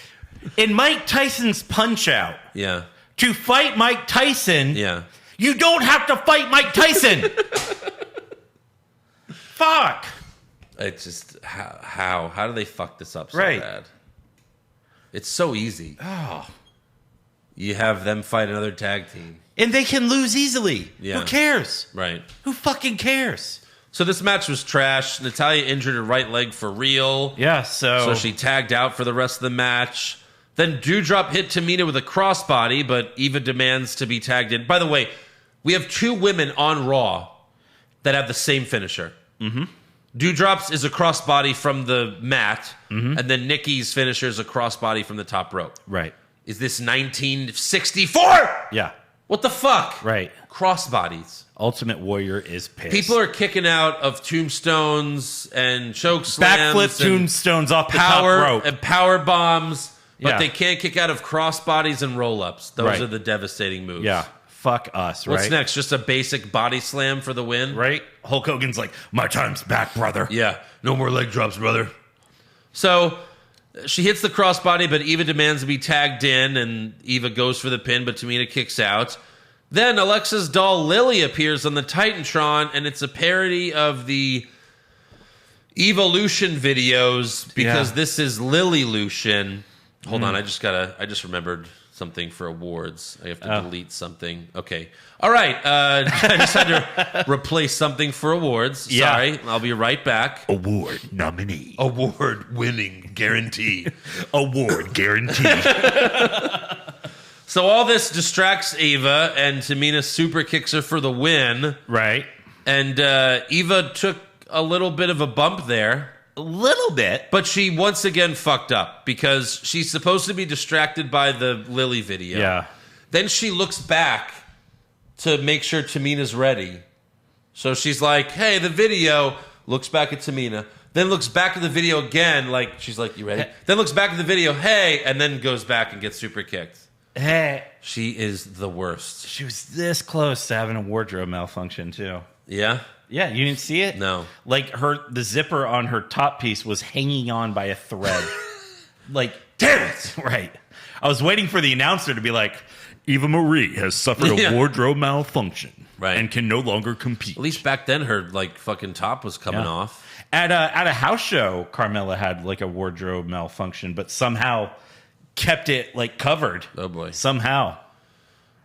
In Mike Tyson's Punch-Out, Yeah. to fight Mike Tyson, Yeah. you don't have to fight Mike Tyson. Fuck. It's just how do they fuck this up so Right. bad? It's so easy. Oh. You have them fight another tag team. And they can lose easily. Yeah. Who cares? Right. Who fucking cares? So this match was trash. Natalya injured her right leg for real. Yeah, So she tagged out for the rest of the match. Then Doudrop hit Tamina with a crossbody, but Eva demands to be tagged in. By the way, we have 2 women on Raw that have the same finisher. Mm-hmm. Doudrop's is a crossbody from the mat, and then Nikki's finisher is a crossbody from the top rope. Right. Is this 1964? Yeah. What the fuck? Right. Crossbodies. Ultimate Warrior is pissed. People are kicking out of tombstones and choke slams. Backflip tombstones off the power top rope. and power bombs, but Yeah. they can't kick out of crossbodies and roll-ups. Those Right. are the devastating moves. Yeah. Fuck us, right? What's next? Just a basic body slam for the win? Right? Hulk Hogan's like, my time's back, brother. Yeah. No more leg drops, brother. So she hits the crossbody, but Eva demands to be tagged in, and Eva goes for the pin, but Tamina kicks out. Then Alexa's doll Lily appears on the Titantron, and it's a parody of the Evolution videos because this is Lilylution. Hold on, I just remembered something for awards. I have to delete something. Okay. All right. I just had to replace something for awards. Yeah. Sorry. I'll be right back. Award nominee. Award winning guarantee. Award guarantee. So all this distracts Eva, and Tamina super kicks her for the win. Right. And Eva took a little bit of a bump there. A little bit. But she once again fucked up because she's supposed to be distracted by the Lily video. Yeah. Then she looks back to make sure Tamina's ready. So she's like, hey, the video. Looks back at Tamina. Then looks back at the video again. Like, she's like, you ready? Then looks back at the video, hey. And then goes back and gets super kicked. Hey. She is the worst. She was this close to having a wardrobe malfunction, too. Yeah? Yeah, you didn't see it? No. Like, the zipper on her top piece was hanging on by a thread. Like, Damn it! right. I was waiting for the announcer to be like, Eva Marie has suffered a wardrobe malfunction. Right. And can no longer compete. At least back then her, like, fucking top was coming off. At a house show, Carmella had, like, a wardrobe malfunction, but somehow kept it, like, covered. Oh, boy. Somehow.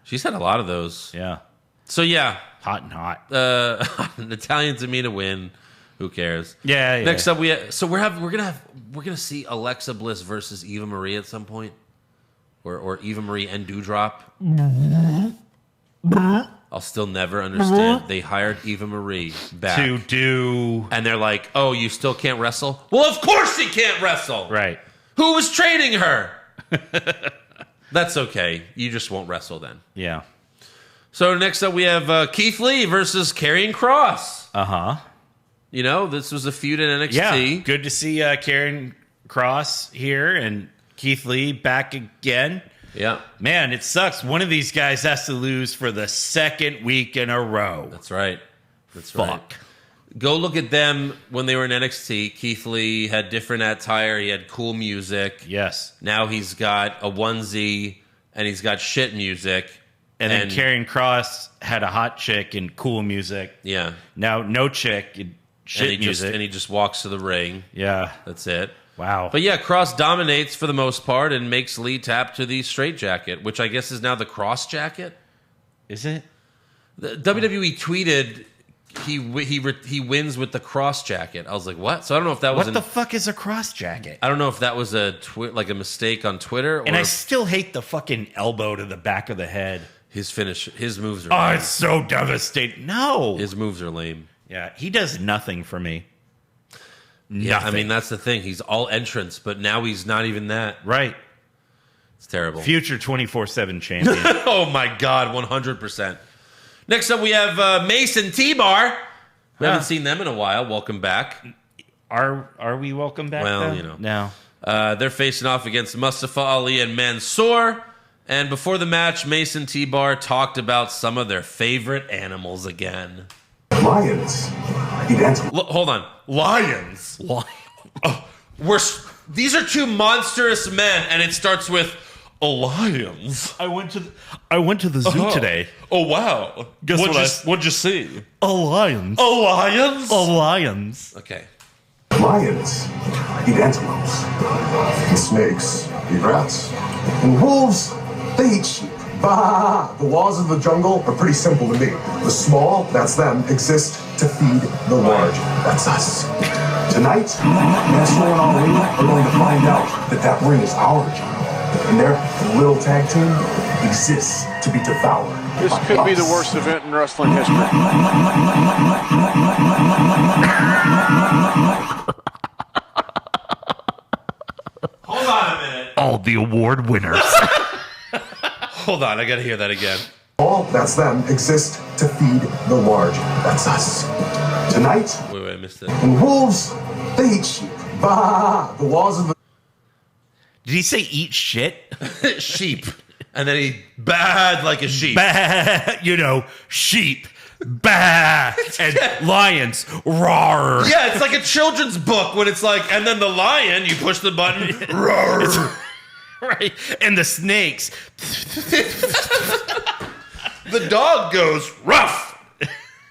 She's had a lot of those. Yeah. So, yeah. Hot and hot. Italian Tamina win. Who cares? Yeah. Next up, we're gonna see Alexa Bliss versus Eva Marie at some point, or Eva Marie and Doudrop. I'll still never understand. They hired Eva Marie back to do, and they're like, "Oh, you still can't wrestle? Well, of course she can't wrestle. Right? Who was training her? That's okay. You just won't wrestle then. Yeah. So next up, we have Keith Lee versus Karrion Kross. Uh-huh. You know, this was a feud in NXT. Yeah, good to see Karrion Kross here and Keith Lee back again. Yeah. Man, it sucks. One of these guys has to lose for the second week in a row. That's right. That's Fuck. right. Go look at them when they were in NXT. Keith Lee had different attire. He had cool music. Yes. Now he's got a onesie and he's got shit music. And then Karrion Kross had a hot chick and cool music. Yeah. Now no chick and shit music. And he just walks to the ring. Yeah. That's it. Wow. But yeah, Kross dominates for the most part and makes Lee tap to the straight jacket, which I guess is now the Cross jacket. Is it? The WWE tweeted he wins with the Cross jacket. I was like, what? So I don't know if that was what the fuck is a Cross jacket? I don't know if that was a mistake on Twitter. Or and I still hate the fucking elbow to the back of the head. His moves are Oh, lame. it's so devastating. No. His moves are lame. Yeah, he does nothing for me. Yeah, I Nothing. mean, that's the thing. He's all entrance, but now he's not even that. Right. It's terrible. Future 24/7 champion. Oh, my God, 100%. Next up, we have Mason T-Bar. We haven't seen them in a while. Welcome back. Are we welcome back? Well, though? you know. No. They're facing off against Mustafa Ali and Mansoor. And before the match, Mason T-Bar talked about some of their favorite animals again. Lions. Hold on. Lions. These are two monstrous men, and it starts with lions. I went to the zoo today. Oh wow! Guess what'd you see? A lion. Lions. Lions. Okay. Lions eat antelopes. And snakes eat rats. And wolves, they eat sheep. Bah! The laws of the jungle are pretty simple to me. The small, that's them, exist to feed the large. That's us. Tonight, Mansoor and Ali are going to find out that ring is our jungle. and their little tag team exists to be devoured. This could be the worst event in wrestling history. Hold on a minute. All the award winners. Hold on, I gotta hear that again. All that's them exist to feed the large. That's us. Tonight, Wait, I missed it. and wolves, they eat sheep. Bah! The walls of the Did he say eat shit? Sheep. And then he bad like a sheep. Bah, sheep. Bah, and lions. Roar. Yeah, it's like a children's book when it's like, and then the lion, you push the button. Roar. Right. And the snakes. The dog goes rough.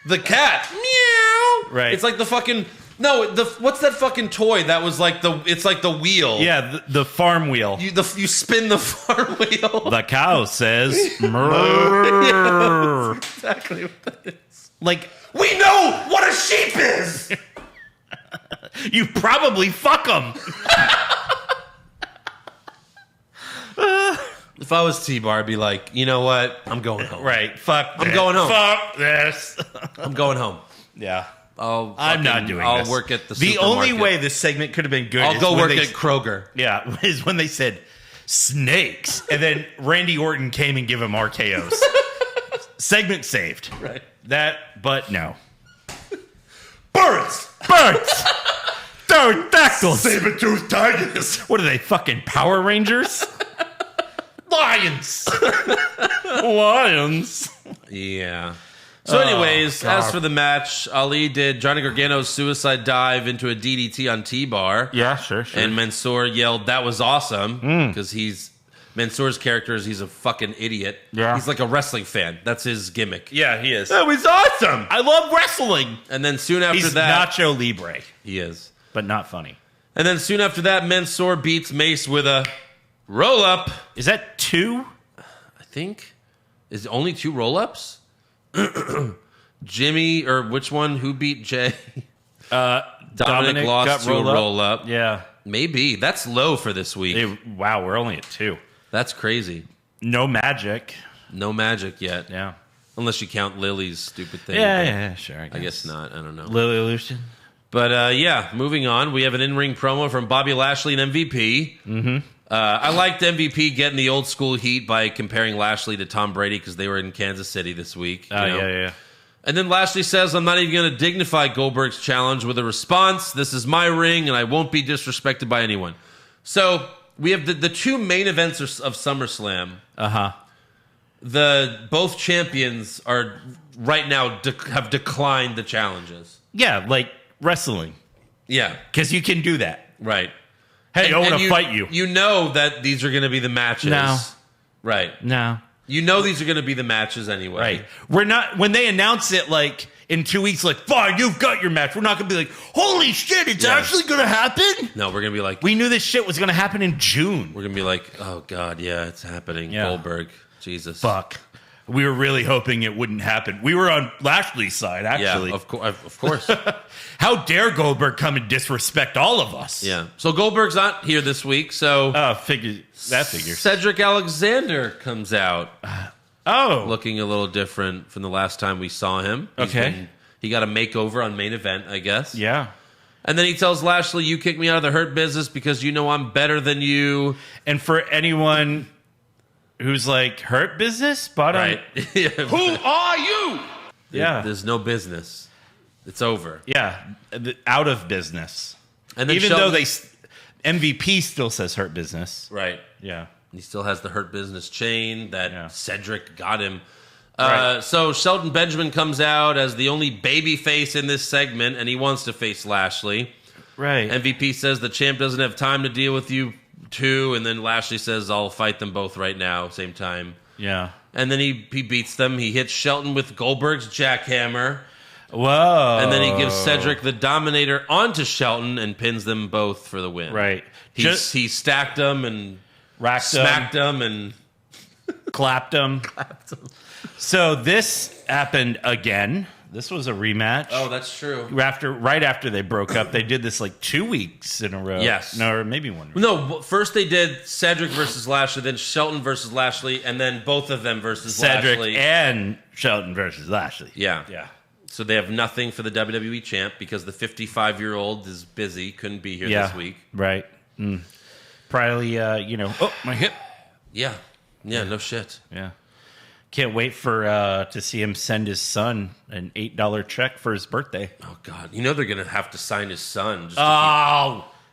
The cat meow. Right. It's like the fucking what's that fucking toy that was like it's like the wheel. Yeah, the farm wheel. You spin the farm wheel. The cow says "Mrrr." Yeah, that's exactly what that is. Like, We know what a sheep is. you probably fuck them. If I was T-Bar, I'd be like, you know what? I'm going home. Right. Fuck. I'm going home. Fuck this. I'm going home. Yeah. I'm not doing I'll this. work at the The only supermarket. way this segment could have been good I'll is go when work they- at Kroger. Yeah, is when they said snakes. And then Randy Orton came and gave him RKOs. Segment saved. Right. But no. Birds. Birds! Pterodactyls! Saber-toothed tigers. What are they, fucking Power Rangers? Lions. Lions. Yeah. So anyways, God. as for the match, Ali did Johnny Gargano's suicide dive into a DDT on T-Bar. Yeah, sure. And Mansoor yelled, "That was awesome," because Mansoor's character is he's a fucking idiot. Yeah. He's like a wrestling fan. That's his gimmick. Yeah, he is. That was awesome. I love wrestling. And then soon after He's that, Nacho Libre, he is. but not funny. And then soon after that, Mansoor beats Mace with a roll up. Is that 2? I think is it only 2 roll ups. Jimmy or which one? Who beat Jay? Dominic lost got to a roll up. Yeah. Maybe that's low for this week. Wow, we're only at 2. That's crazy. No magic. No magic yet. Yeah. Unless you count Lily's stupid thing. Yeah, sure. I guess not. I don't know. Lily Lucian. But yeah, moving on. We have an in-ring promo from Bobby Lashley and MVP. Mm-hmm. I liked MVP getting the old school heat by comparing Lashley to Tom Brady because they were in Kansas City this week. Oh, yeah. And then Lashley says, "I'm not even going to dignify Goldberg's challenge with a response. This is my ring, and I won't be disrespected by anyone." So we have the 2 main events of SummerSlam. Uh-huh. Both champions are right now have declined the challenges. Yeah, like wrestling. Yeah, Because you can do that. right. Hey, I want to you, fight you. You know that these are going to be the matches. No. Right. No. You know these are going to be the matches anyway. Right. We're not, when they announce it like in 2 weeks, like, fine, you've got your match. We're not going to be like, holy shit, it's actually going to happen? No, we're going to be like, We knew this shit was going to happen in June. we're going to be like, oh God, yeah, it's happening. Yeah. Goldberg. Jesus. Fuck. We were really hoping it wouldn't happen. We were on Lashley's side, actually. Yeah, of course. How dare Goldberg come and disrespect all of us? Yeah. So Goldberg's not here this week, so That figures. Cedric Alexander comes out Oh. looking a little different from the last time we saw him. Okay. He got a makeover on Main Event, I guess. Yeah. And then he tells Lashley, "You kicked me out of the Hurt Business because you know I'm better than you." And for anyone who's like, Hurt Business? Bottom. Right. Who are you? Yeah. There's no business. It's over. Yeah. Out of business. And then Even Shelton- though MVP still says Hurt Business. Right. Yeah. He still has the Hurt Business chain that Yeah. Cedric got him. Right. So Shelton Benjamin comes out as the only baby face in this segment, and he wants to face Lashley. Right. MVP says the champ doesn't have time to deal with you two, and then Lashley says, "I'll fight them both right now, same time." Yeah. And then he beats them. He hits Shelton with Goldberg's jackhammer. Whoa. And then he gives Cedric the Dominator onto Shelton and pins them both for the win. Right. He stacked them and Racked smacked them and clapped him. So this happened again. This was a rematch. Oh, that's true. Right after they broke up, they did this like 2 weeks in a row. Yes. No, or maybe 1 week. No, first they did Cedric versus Lashley, then Shelton versus Lashley, and then both of them versus Cedric Lashley. and Shelton versus Lashley. Yeah. Yeah. So they have nothing for the WWE champ because the 55-year-old is busy, couldn't be here this week. Right. Probably, oh, my hip. Yeah. Yeah, no shit. Yeah. Can't wait for to see him send his son an $8 check for his birthday. Oh, God. You know they're going to have to sign his son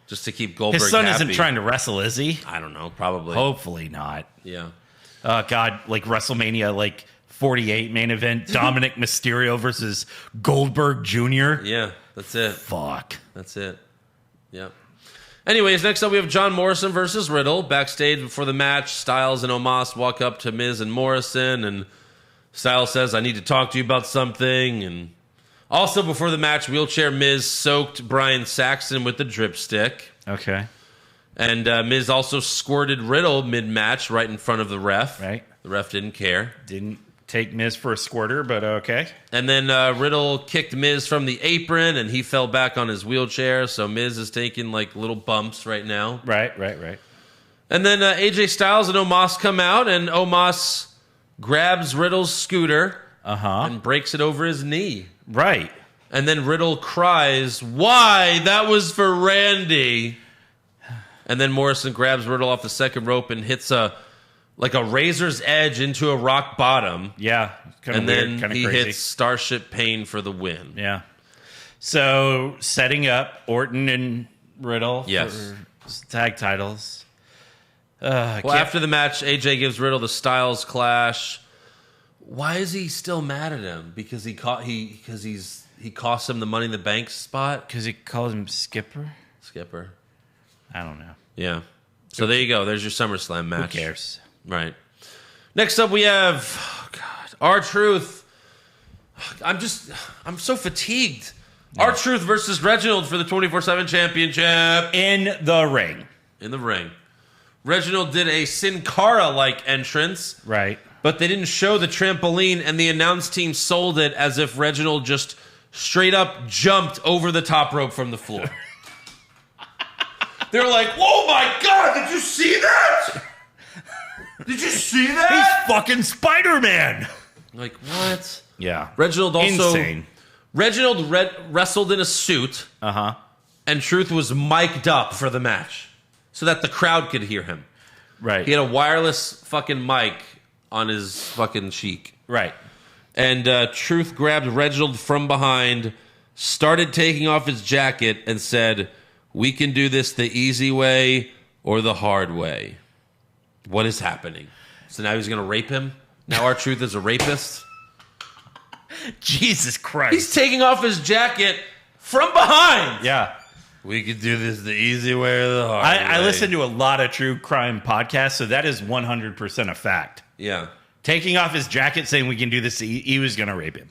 just to keep Goldberg his son happy. isn't trying to wrestle, is he? I don't know. Probably. Hopefully not. Yeah. God, like WrestleMania, like 48 main event, Dominic Mysterio versus Goldberg Jr. Yeah, that's it. Fuck. That's it. Yep. Anyways, next up we have John Morrison versus Riddle. Backstage before the match, Styles and Omas walk up to Miz and Morrison, and Styles says, I need to talk to you about something. And also before the match, wheelchair Miz soaked Brian Saxton with the dripstick. Okay. And Miz also squirted Riddle mid-match right in front of the ref. Right. The ref didn't care. Didn't take Miz for a squirter, but okay. And then Riddle kicked Miz from the apron, and he fell back on his wheelchair. So Miz is taking like little bumps right now. Right. And then AJ Styles and Omas come out, and Omas grabs Riddle's scooter and breaks it over his knee. Right. And then Riddle cries, "Why? That was for Randy." And then Morrison grabs Riddle off the second rope and hits a razor's edge into a rock bottom. Yeah. And weird, then he crazy. hits Starship Pain for the win. Yeah. So setting up Orton and Riddle for tag titles. After the match, AJ gives Riddle the Styles Clash. Why is he still mad at him? Because he cost him the Money in the Bank spot? Because he calls him Skipper? I don't know. Yeah. So there you go. There's your SummerSlam match. Who cares? Right. Next up we have R-Truth. I'm so fatigued. R-Truth versus Reginald for the 24/7 championship. In the ring. Reginald did a Sin Cara-like entrance. Right. But they didn't show the trampoline, and the announce team sold it as if Reginald just straight up jumped over the top rope from the floor. They were like, "Oh my God, did you see that? Did you see that? He's fucking Spider-Man." Like, what? Yeah. Reginald also... Insane. Reginald wrestled in a suit. And Truth was mic'd up for the match so that the crowd could hear him. Right. He had a wireless fucking mic on his fucking cheek. Right. And Truth grabbed Reginald from behind, started taking off his jacket, and said, "We can do this the easy way or the hard way." What is happening? So now he's going to rape him? Now R-Truth is a rapist? Jesus Christ. He's taking off his jacket from behind. Yeah. We could do this the easy way or the hard way. I listen to a lot of true crime podcasts, so that is 100% a fact. Yeah. Taking off his jacket, saying we can do this, he was going to rape him.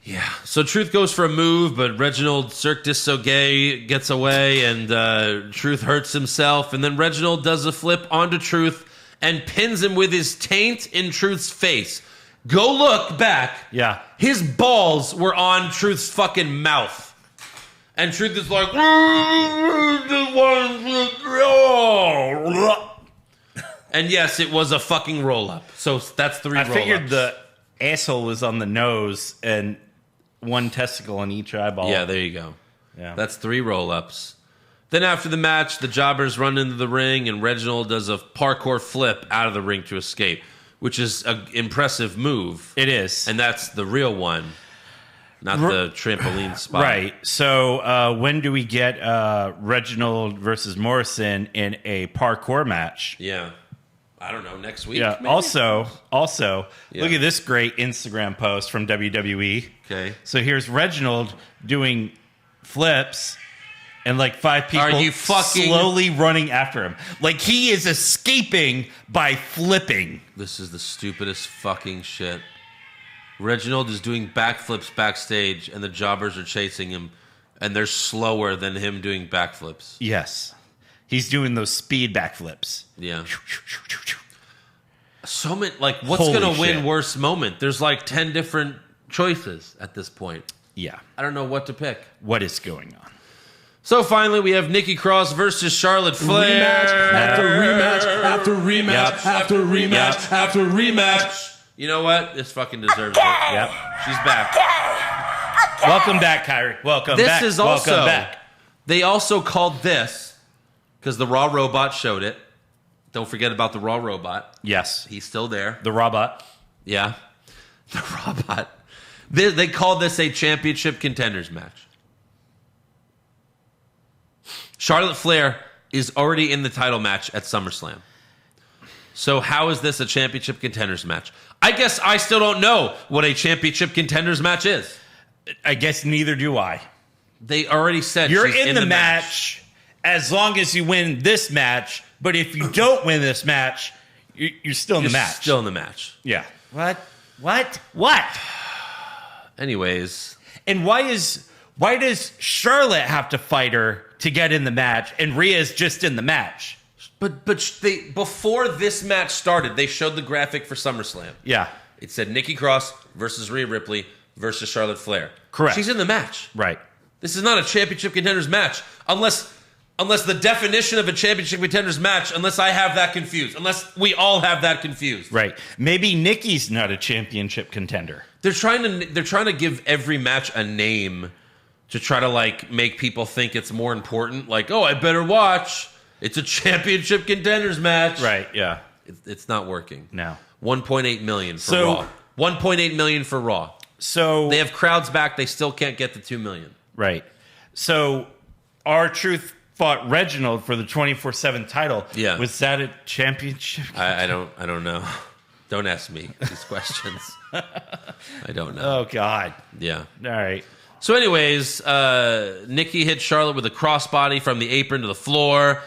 Yeah. So Truth goes for a move, but Reginald Cirque du Soleil gets away, and Truth hurts himself. And then Reginald does a flip onto Truth and pins him with his taint in Truth's face. Go look back. Yeah. His balls were on Truth's fucking mouth. And Truth is like... And yes, it was a fucking roll-up. So that's 3 roll-ups. I figured the asshole was on the nose and one testicle on each eyeball. Yeah, there you go. Yeah. That's 3 roll-ups. Then after the match, the jobbers run into the ring, and Reginald does a parkour flip out of the ring to escape, which is an impressive move. It is. And that's the real one, not the trampoline spot. Right. So when do we get Reginald versus Morrison in a parkour match? Yeah. I don't know, next week? Yeah. Maybe? Also, look at this great Instagram post from WWE. Okay. So here's Reginald doing flips, and like 5 people Are you fucking slowly running after him. Like he is escaping by flipping. This is the stupidest fucking shit. Reginald is doing backflips backstage, and the jobbers are chasing him, and they're slower than him doing backflips. Yes. He's doing those speed backflips. Yeah. So many, like, what's Holy going to win shit. worst moment? There's like 10 different choices at this point. Yeah. I don't know what to pick. What is going on? So finally, we have Nikki Cross versus Charlotte Flair. Rematch after rematch after rematch after rematch after rematch. You know what? This fucking deserves it. Yep. She's back. Welcome back, Kyrie. Welcome back. This is also... Welcome back. They also called this, because the Raw Robot showed it. Don't forget about the Raw Robot. Yes. He's still there. The robot. Yeah. The Robot. They called this a championship contenders match. Charlotte Flair is already in the title match at SummerSlam. So how is this a championship contenders match? I guess I still don't know what a championship contenders match is. I guess neither do I. They already said You're she's in the match as long as you win this match, but if you don't win this match, you're still in the match. Still in the match. Yeah. What? Anyways. And why does Charlotte have to fight her to get in the match, and Rhea's just in the match? But they, before this match started, they showed the graphic for SummerSlam. Yeah. It said Nikki Cross versus Rhea Ripley versus Charlotte Flair. Correct. She's in the match. Right. This is not a championship contenders match. Unless the definition of a championship contenders match, unless I have that confused. Unless we all have that confused. Right. Maybe Nikki's not a championship contender. They're trying to give every match a name to try to like make people think it's more important. Like, oh, I better watch. It's a championship contenders match. Right, yeah. It's not working. No. 1.8 million for Raw. 1.8 million for Raw. So they have crowds back. They still can't get to 2 million. Right. So R-Truth fought Reginald for the 24/7 title. Yeah. Was that a championship? I don't know. Don't ask me these questions. I don't know. Oh, God. Yeah. All right. So anyways, Nikki hit Charlotte with a crossbody from the apron to the floor,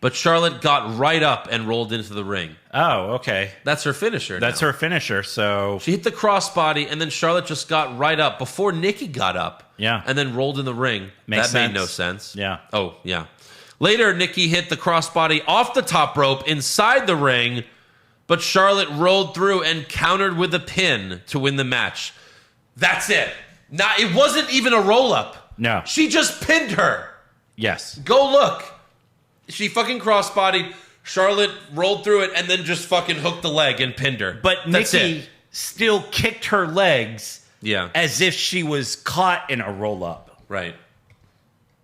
but Charlotte got right up and rolled into the ring. Oh, okay. That's her finisher. That's her finisher, so... She hit the crossbody, and then Charlotte just got right up before Nikki got up. Yeah. And then rolled in the ring. Makes That sense. made no sense. Yeah. Oh, yeah. Later, Nikki hit the crossbody off the top rope inside the ring, but Charlotte rolled through and countered with a pin to win the match. That's it. It wasn't even a roll-up. No. She just pinned her. Yes. Go look. She fucking crossbodied. Charlotte rolled through it and then just fucking hooked the leg and pinned her. But That's Nikki it. still kicked her legs Yeah. as if she was caught in a roll-up. Right.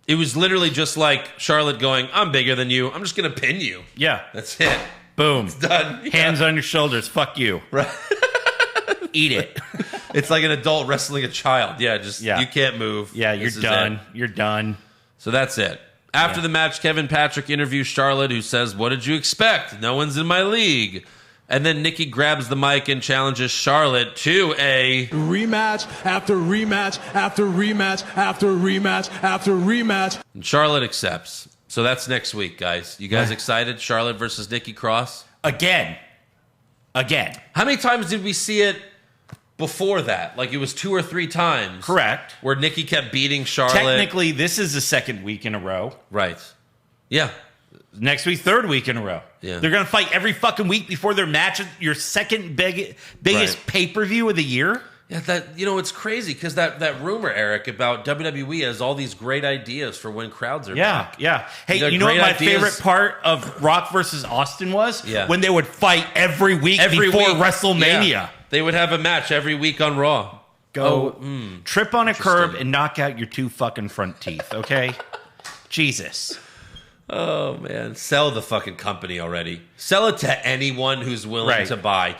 It was literally just like Charlotte going, I'm bigger than you. I'm just going to pin you. Yeah. That's it. Boom. It's done. Hands on your shoulders. Fuck you. Right. Eat it. It's like an adult wrestling a child. Yeah, you can't move. Yeah, you're This is done. it. You're done. So that's it. After the match, Kevin Patrick interviews Charlotte, who says, what did you expect? No one's in my league. And then Nikki grabs the mic and challenges Charlotte to a... Rematch after rematch after rematch after rematch after rematch. And Charlotte accepts. So that's next week, guys. You guys excited? Charlotte versus Nikki Cross? Again. How many times did we see it before that? Like it was 2 or 3 times. Correct. Where Nikki kept beating Charlotte. Technically, this is the second week in a row. Right. Yeah. Next week, third week in a row. Yeah. They're going to fight every fucking week before their match, your second biggest Right. pay-per-view of the year. Yeah, it's crazy because that rumor, Eric, about WWE has all these great ideas for when crowds are back. Yeah. Hey, They're you know what great my ideas. favorite part of Rock versus Austin was? Yeah. When they would fight every week before WrestleMania. Yeah. They would have a match every week on Raw. Trip on a curb and knock out your 2 fucking front teeth, okay? Jesus. Oh, man. Sell the fucking company already. Sell it to anyone who's willing to buy.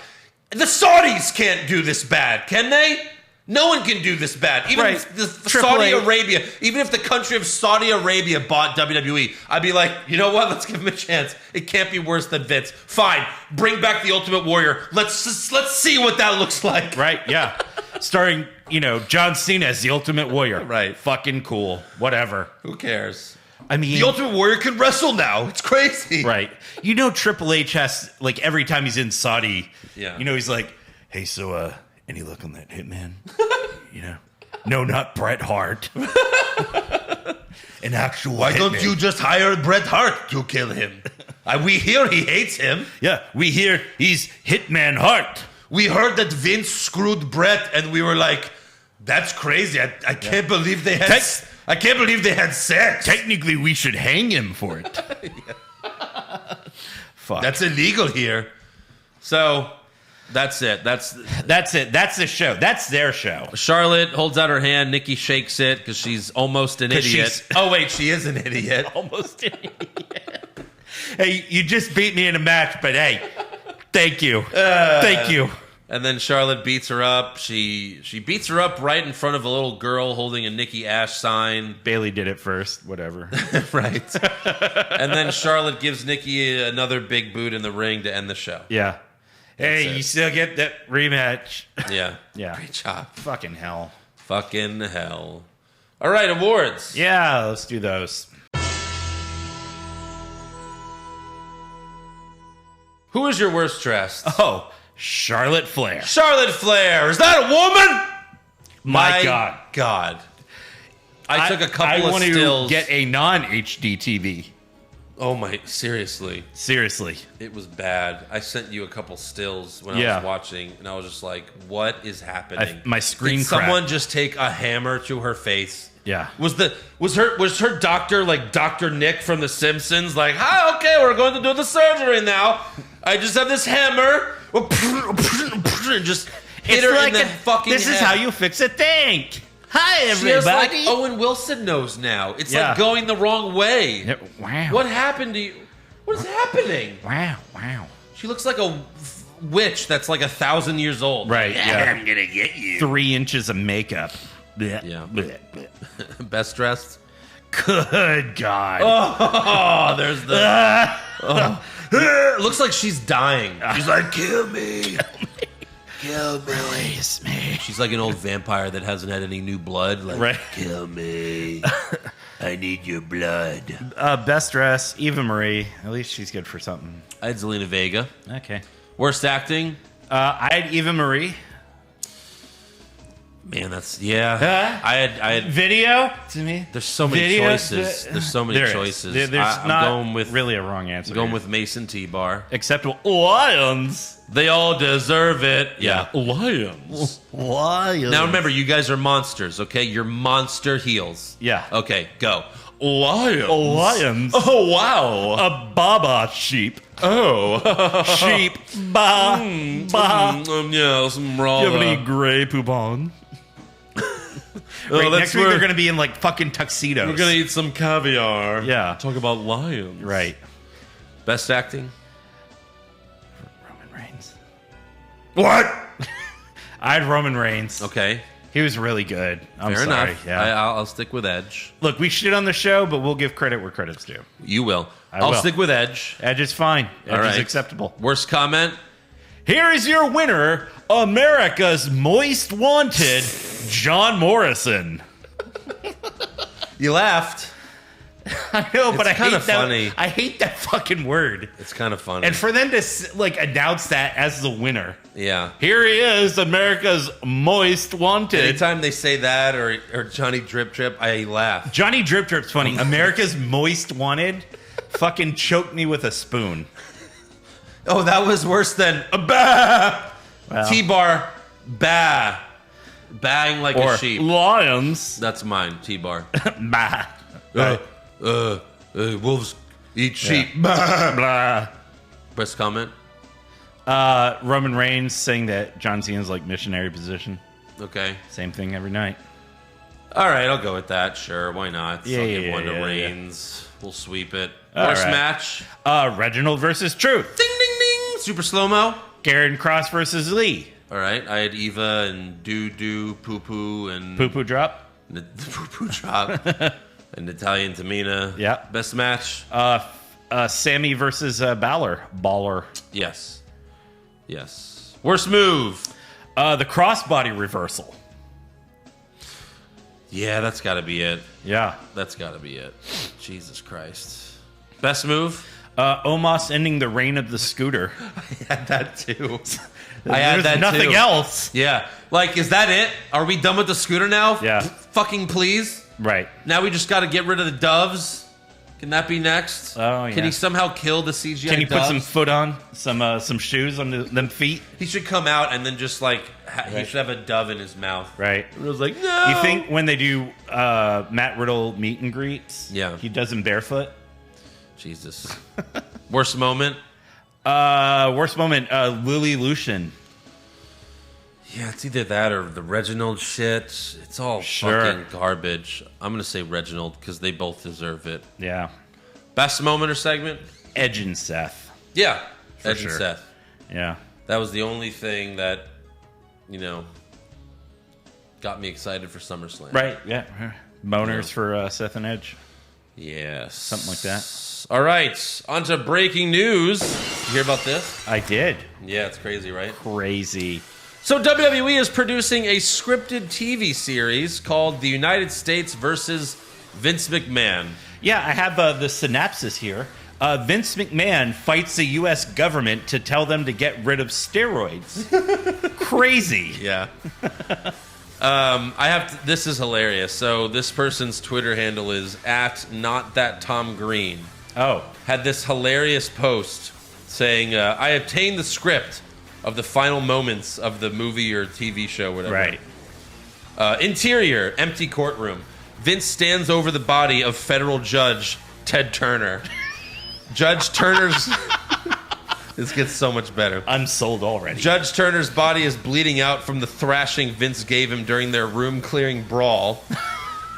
The Saudis can't do this bad, can they? No one can do this bad. Even if Saudi Arabia, even if the country of Saudi Arabia bought WWE, I'd be like, you know what? Let's give him a chance. It can't be worse than Vince. Fine. Bring back the Ultimate Warrior. Let's see what that looks like. Right, yeah. Starring, John Cena as the Ultimate Warrior. Right. Fucking cool. Whatever. Who cares? I mean, the Ultimate Warrior can wrestle now. It's crazy. Right. Triple H has, every time he's in Saudi, he's like, hey, so, any luck on that Hitman? No, not Bret Hart. An actual Why Hitman. don't you just hire Bret Hart to kill him? We hear he hates him. Yeah, we hear he's Hitman Hart. we heard that Vince screwed Brett, and we were like, that's crazy. I can't believe they had. I can't believe they had sex. Technically, we should hang him for it. Fuck. That's illegal here. So that's it. That's it. That's the show. That's their show. Charlotte holds out her hand. Nikki shakes it because she's almost an idiot. Oh wait, she is an idiot. Almost an idiot. Hey, you just beat me in a match, but hey, thank you. Thank you. And then Charlotte beats her up. She beats her up right in front of a little girl holding a Nikki Ash sign. Bailey did it first. Whatever. Right. And then Charlotte gives Nikki another big boot in the ring to end the show. Yeah. Hey, you still get that rematch. Yeah. Yeah. Great job. Fucking hell. Fucking hell. All right, awards. Yeah, let's do those. Who is your worst dressed? Oh, Charlotte Flair. Charlotte Flair. Is that a woman? My God. God. I took a couple I of want stills. to get a non-HD TV. Oh my, seriously. Seriously. It was bad. I sent you a couple stills when I was watching, and I was just like, what is happening? My screen Did cracked. someone just take a hammer to her face? Yeah. Was her doctor like Dr. Nick from The Simpsons? Like, hi, okay, we're going to do the surgery now. I just have this hammer. Just hit her in the fucking This head. is how you fix a tank. Hi, She has like everybody. Owen Wilson nose now. It's Yeah. like going the wrong way. Yeah, wow. What happened to you? What is happening? Wow. She looks like a witch that's like 1,000 years old. Right, yeah. I'm gonna get you. 3 inches of makeup. Blech, Yeah. blech, blech. Best dressed. Good God. Oh, there's the. Looks like she's dying. She's like, kill me. Kill me. Release me. She's like an old vampire that hasn't had any new blood. Like, Right. kill me. I need your blood. Best dress, Eva Marie. At least she's good for something. I had Zelena Vega. Okay. Worst acting. I had Eva Marie. Man, that's I had Video to me. There's so many Video? choices. There's so many There is. choices. There's I'm not going with really a wrong answer. I'm going with Mason T-Bar. acceptable Lions. They all deserve it. Yeah. Lions. Lions. Now remember, you guys are monsters, okay? You're monster heels. Yeah. Okay, go. Lions. Lions. Oh, wow. A Baba sheep. Oh. Sheep. Ba. Ba. Yeah, some raw. Do you have any gray poupon? Right, next week they're going to be in like fucking tuxedos. We're going to eat some caviar. Yeah. Talk about lions. Right. Best acting? Roman Reigns. What? I had Roman Reigns. Okay. He was really good. I'm Fair sorry. enough. Yeah. I'll stick with Edge. Look, we shit on the show, but we'll give credit where credit's due. You will. I I'll will. stick with Edge. Edge is fine. Edge All right. is acceptable. Worst comment? Here is your winner, America's Most Wanted, John Morrison. You laughed. I know, but It's I hate kinda that. funny. I hate that fucking word. It's kind of funny. And for them to like announce that as the winner. Yeah. Here he is, America's Most Wanted. Anytime they say that or Johnny Drip Drip, I laugh. Johnny Drip Drip's funny. America's Most Wanted fucking choked me with a spoon. Oh, that was worse than a bah. Well. T-bar, bah. Bang like Or a sheep. lions. That's mine, T-bar. Bah. Wolves eat sheep. Blah. Best comment? Roman Reigns saying that John Cena's like missionary position. Okay. Same thing every night. All right, I'll go with that. Sure, why not? Yeah, I'll yeah, give one to yeah, yeah. Reigns. We'll sweep it. All Worst right. match? Reginald versus Truth. Ding, ding, ding. Super slow-mo. Karen Cross versus Lee. All right, I had Eva and Doo Poo and Poo poo drop. The poo drop and Italian Tamina. Yeah. Best match? Sami versus Balor. Yes. Worst move? The crossbody reversal. Yeah, that's got to be it. Yeah. That's got to be it. Jesus Christ. Best move? Omas ending the reign of the scooter. I had that too. I had There's that nothing too. else. Yeah. Like, is that it? Are we done with the scooter now? Yeah. Fucking please. Right. Now we just got to get rid of the doves. Can that be next? Oh, yeah. Can he somehow kill the CGI Can you put doves? some foot on, some shoes on them feet? He should come out and then just like he should have a dove in his mouth. Right. And it was like, no. You think when they do Matt Riddle meet and greets, he does them barefoot? Jesus. Worst moment? Lily Lucian. Yeah, it's either that or the Reginald shit. It's all fucking garbage. I'm going to say Reginald because they both deserve it. Yeah. Best moment or segment? Edge and Seth. Yeah. Edge sure. and Seth. Yeah. That was the only thing that, got me excited for SummerSlam. Right, yeah. Boners for Seth and Edge. Yes. Something like that. All right. On to breaking news. You hear about this? I did. Yeah, it's crazy, right? Crazy. So WWE is producing a scripted TV series called The United States versus Vince McMahon. Yeah, I have the synopsis here. Vince McMahon fights the U.S. government to tell them to get rid of steroids. Crazy. Yeah. This is hilarious. So this person's Twitter handle is @NotThatTomGreen. Oh. Had this hilarious post saying, I obtained the script of the final moments of the movie or TV show, whatever. Right. Interior, empty courtroom. Vince stands over the body of federal judge Ted Turner. Judge Turner's... This gets so much better. I'm sold already. Judge Turner's body is bleeding out from the thrashing Vince gave him during their room-clearing brawl.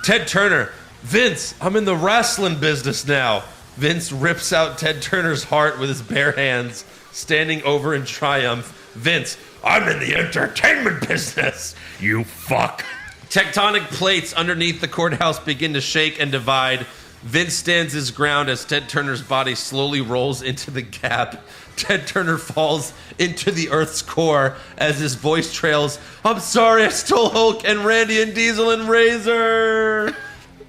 Ted Turner, Vince, I'm in the wrestling business now. Vince rips out Ted Turner's heart with his bare hands, standing over in triumph. Vince, I'm in the entertainment business. You fuck. Tectonic plates underneath the courthouse begin to shake and divide. Vince stands his ground as Ted Turner's body slowly rolls into the gap. Ted Turner falls into the Earth's core as his voice trails, I'm sorry I stole Hulk and Randy and Diesel and Razor.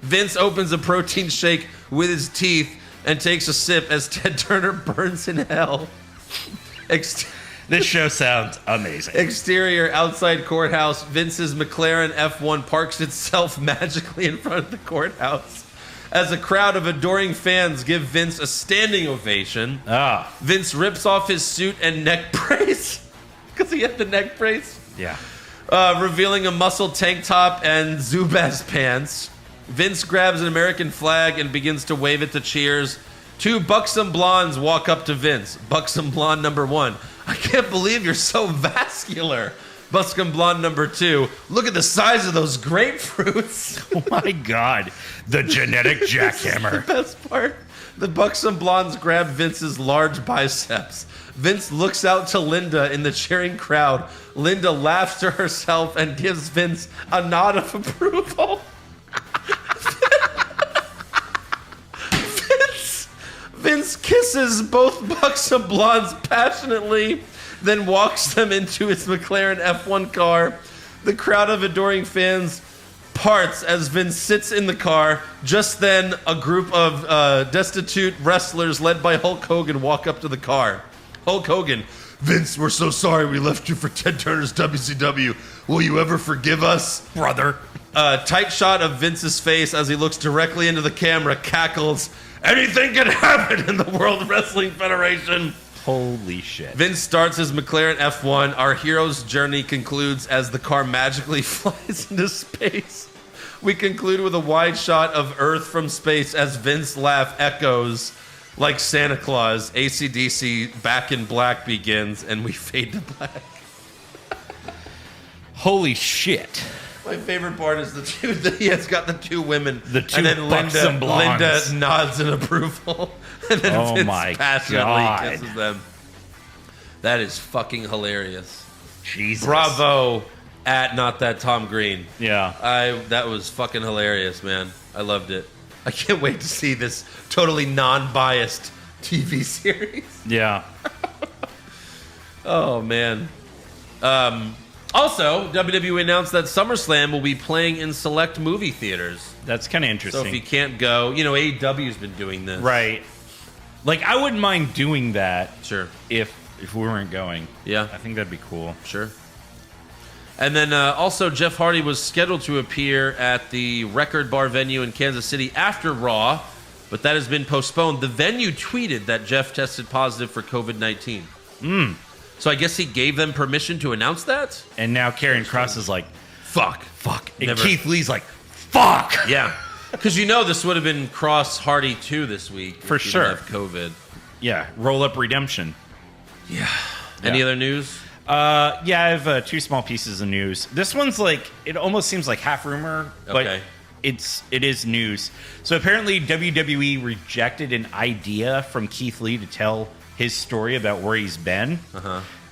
Vince opens a protein shake with his teeth and takes a sip as Ted Turner burns in hell. This show sounds amazing. Exterior, outside courthouse. Vince's McLaren F1 parks itself magically in front of the courthouse. As a crowd of adoring fans give Vince a standing ovation, Vince rips off his suit and neck brace. Because he had the neck brace. Yeah. Revealing a muscle tank top and Zubaz pants. Vince grabs an American flag and begins to wave it to cheers. Two buxom blondes walk up to Vince. Buxom blonde number 1. I can't believe you're so vascular. Buxom blonde number 2. Look at the size of those grapefruits. Oh my God. The genetic jackhammer. The best part. The buxom blondes grab Vince's large biceps. Vince looks out to Linda in the cheering crowd. Linda laughs to herself and gives Vince a nod of approval. Vince kisses both buxom blondes passionately, then walks them into his McLaren F1 car. The crowd of adoring fans parts as Vince sits in the car. Just then, a group of destitute wrestlers led by Hulk Hogan walk up to the car. Hulk Hogan, Vince, we're so sorry we left you for Ted Turner's WCW. Will you ever forgive us? Brother. Tight shot of Vince's face as he looks directly into the camera, cackles, anything can happen in the World Wrestling Federation. Holy shit. Vince starts his McLaren F1. Our hero's journey concludes as the car magically flies into space. We conclude with a wide shot of Earth from space as Vince's laugh echoes like Santa Claus. AC/DC Back in Black begins, and we fade to black. Holy shit. My favorite part is he has got the two women. The two and then buxom blondes. Linda nods in approval. And then Vince passionately kisses them. That is fucking hilarious. Jesus. Bravo @NotThatTomGreen. Yeah. That was fucking hilarious, man. I loved it. I can't wait to see this totally non-biased TV series. Yeah. Oh, man. Also, WWE announced that SummerSlam will be playing in select movie theaters. That's kind of interesting. So if you can't go, AEW's been doing this. Right. Like, I wouldn't mind doing that. Sure. If we weren't going. Yeah. I think that'd be cool. Sure. And then also, Jeff Hardy was scheduled to appear at the Record Bar venue in Kansas City after Raw, but that has been postponed. The venue tweeted that Jeff tested positive for COVID-19. So I guess he gave them permission to announce that? And now Karrion Kross is like, Fuck. and Never. Keith Lee's like, fuck. Yeah. Because this would have been Cross Hardy 2 this week. For if he sure. didn't have COVID. Yeah, roll up redemption. Yeah. Any other news? I have 2 small pieces of news. This one's like, it almost seems like half rumor, but Okay. it is news. So apparently WWE rejected an idea from Keith Lee to tell his story about where he's been.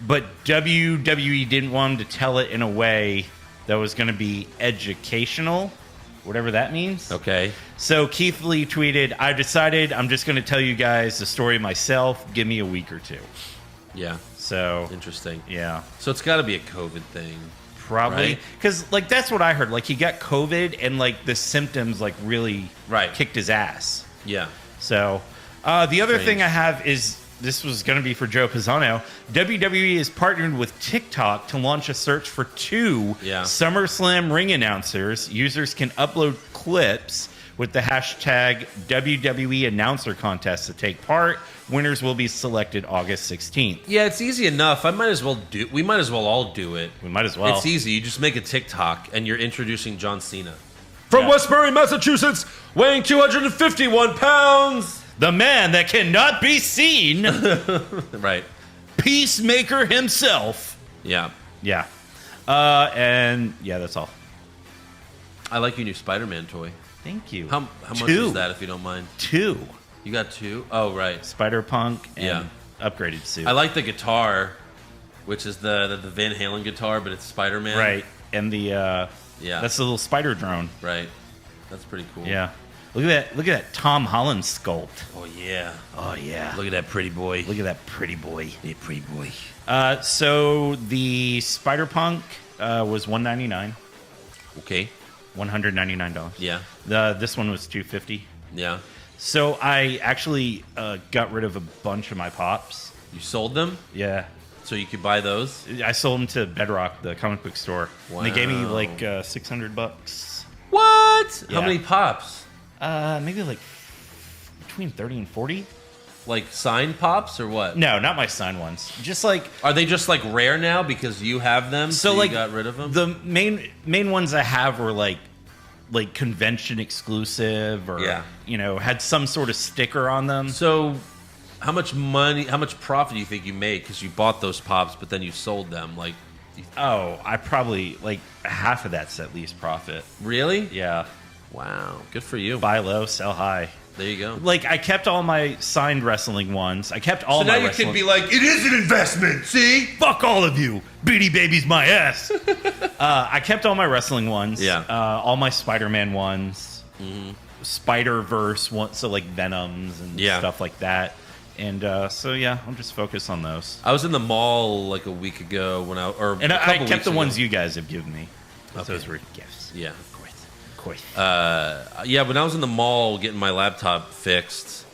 But WWE didn't want him to tell it in a way that was going to be educational, whatever that means. Okay. So Keith Lee tweeted, "I've decided I'm just going to tell you guys the story myself. Give me a week or 2. Yeah. So, Interesting. yeah. So it's got to be a COVID thing. Probably. Right. Because, like, that's what I heard. Like, he got COVID and, like, the symptoms, like, really kicked his ass. Yeah. So, the other Strange. thing I have is, this was going to be for Joe Pisano. WWE is partnered with TikTok to launch a search for 2 SummerSlam ring announcers. Users can upload clips with the hashtag WWE Announcer Contest to take part. Winners will be selected August 16th. Yeah, it's easy enough. We might as well all do it. We might as well. It's easy. You just make a TikTok and you're introducing John Cena. From Westbury, Massachusetts, weighing 251 pounds. The man that cannot be seen. Right. Peacemaker himself. Yeah. Yeah. And yeah, that's all. I like your new Spider-Man toy. Thank you. How much 2. is that, if you don't mind? 2. You got 2? Oh, right. Spider-Punk and upgraded suit. I like the guitar, which is the Van Halen guitar, but it's Spider-Man. Right. And the that's the little spider drone. Right. That's pretty cool. Yeah. Look at that Tom Holland sculpt. Oh yeah. Oh yeah. Look at that pretty boy. Look at that pretty boy. Yeah, pretty boy. So the Spider-Punk was $199. Okay. $199. Yeah. This one was $250. Yeah. So I actually got rid of a bunch of my pops. You sold them? Yeah. So you could buy those? I sold them to Bedrock, the comic book store. Wow. And they gave me like $600. What? Yeah. How many pops? Maybe like between 30 and 40. Like signed pops or what? No, not my signed ones. Just like, are they just like rare now because you have them? So like, you got rid of them? The main ones I have were like convention exclusive or had some sort of sticker on them. So how much profit do you think you made because you bought those pops but then you sold them? Like, I probably like half of that's at least profit. Really? Yeah. Wow, good for you. Buy low, sell high. There you go. Like, I kept all my signed wrestling ones. I kept all so my now you wrestling. can be like, it is an investment, see? Fuck all of you. Beanie Baby's my ass. I kept all my wrestling ones. Yeah. All my Spider-Man ones. Mm-hmm. Spider-Verse ones, so like Venoms and stuff like that. And so, yeah, I'll just focus on those. I was in the mall like a week ago I kept the ones you guys have given me. Okay. Those were gifts. Yeah. Of course. When I was in the mall getting my laptop fixed,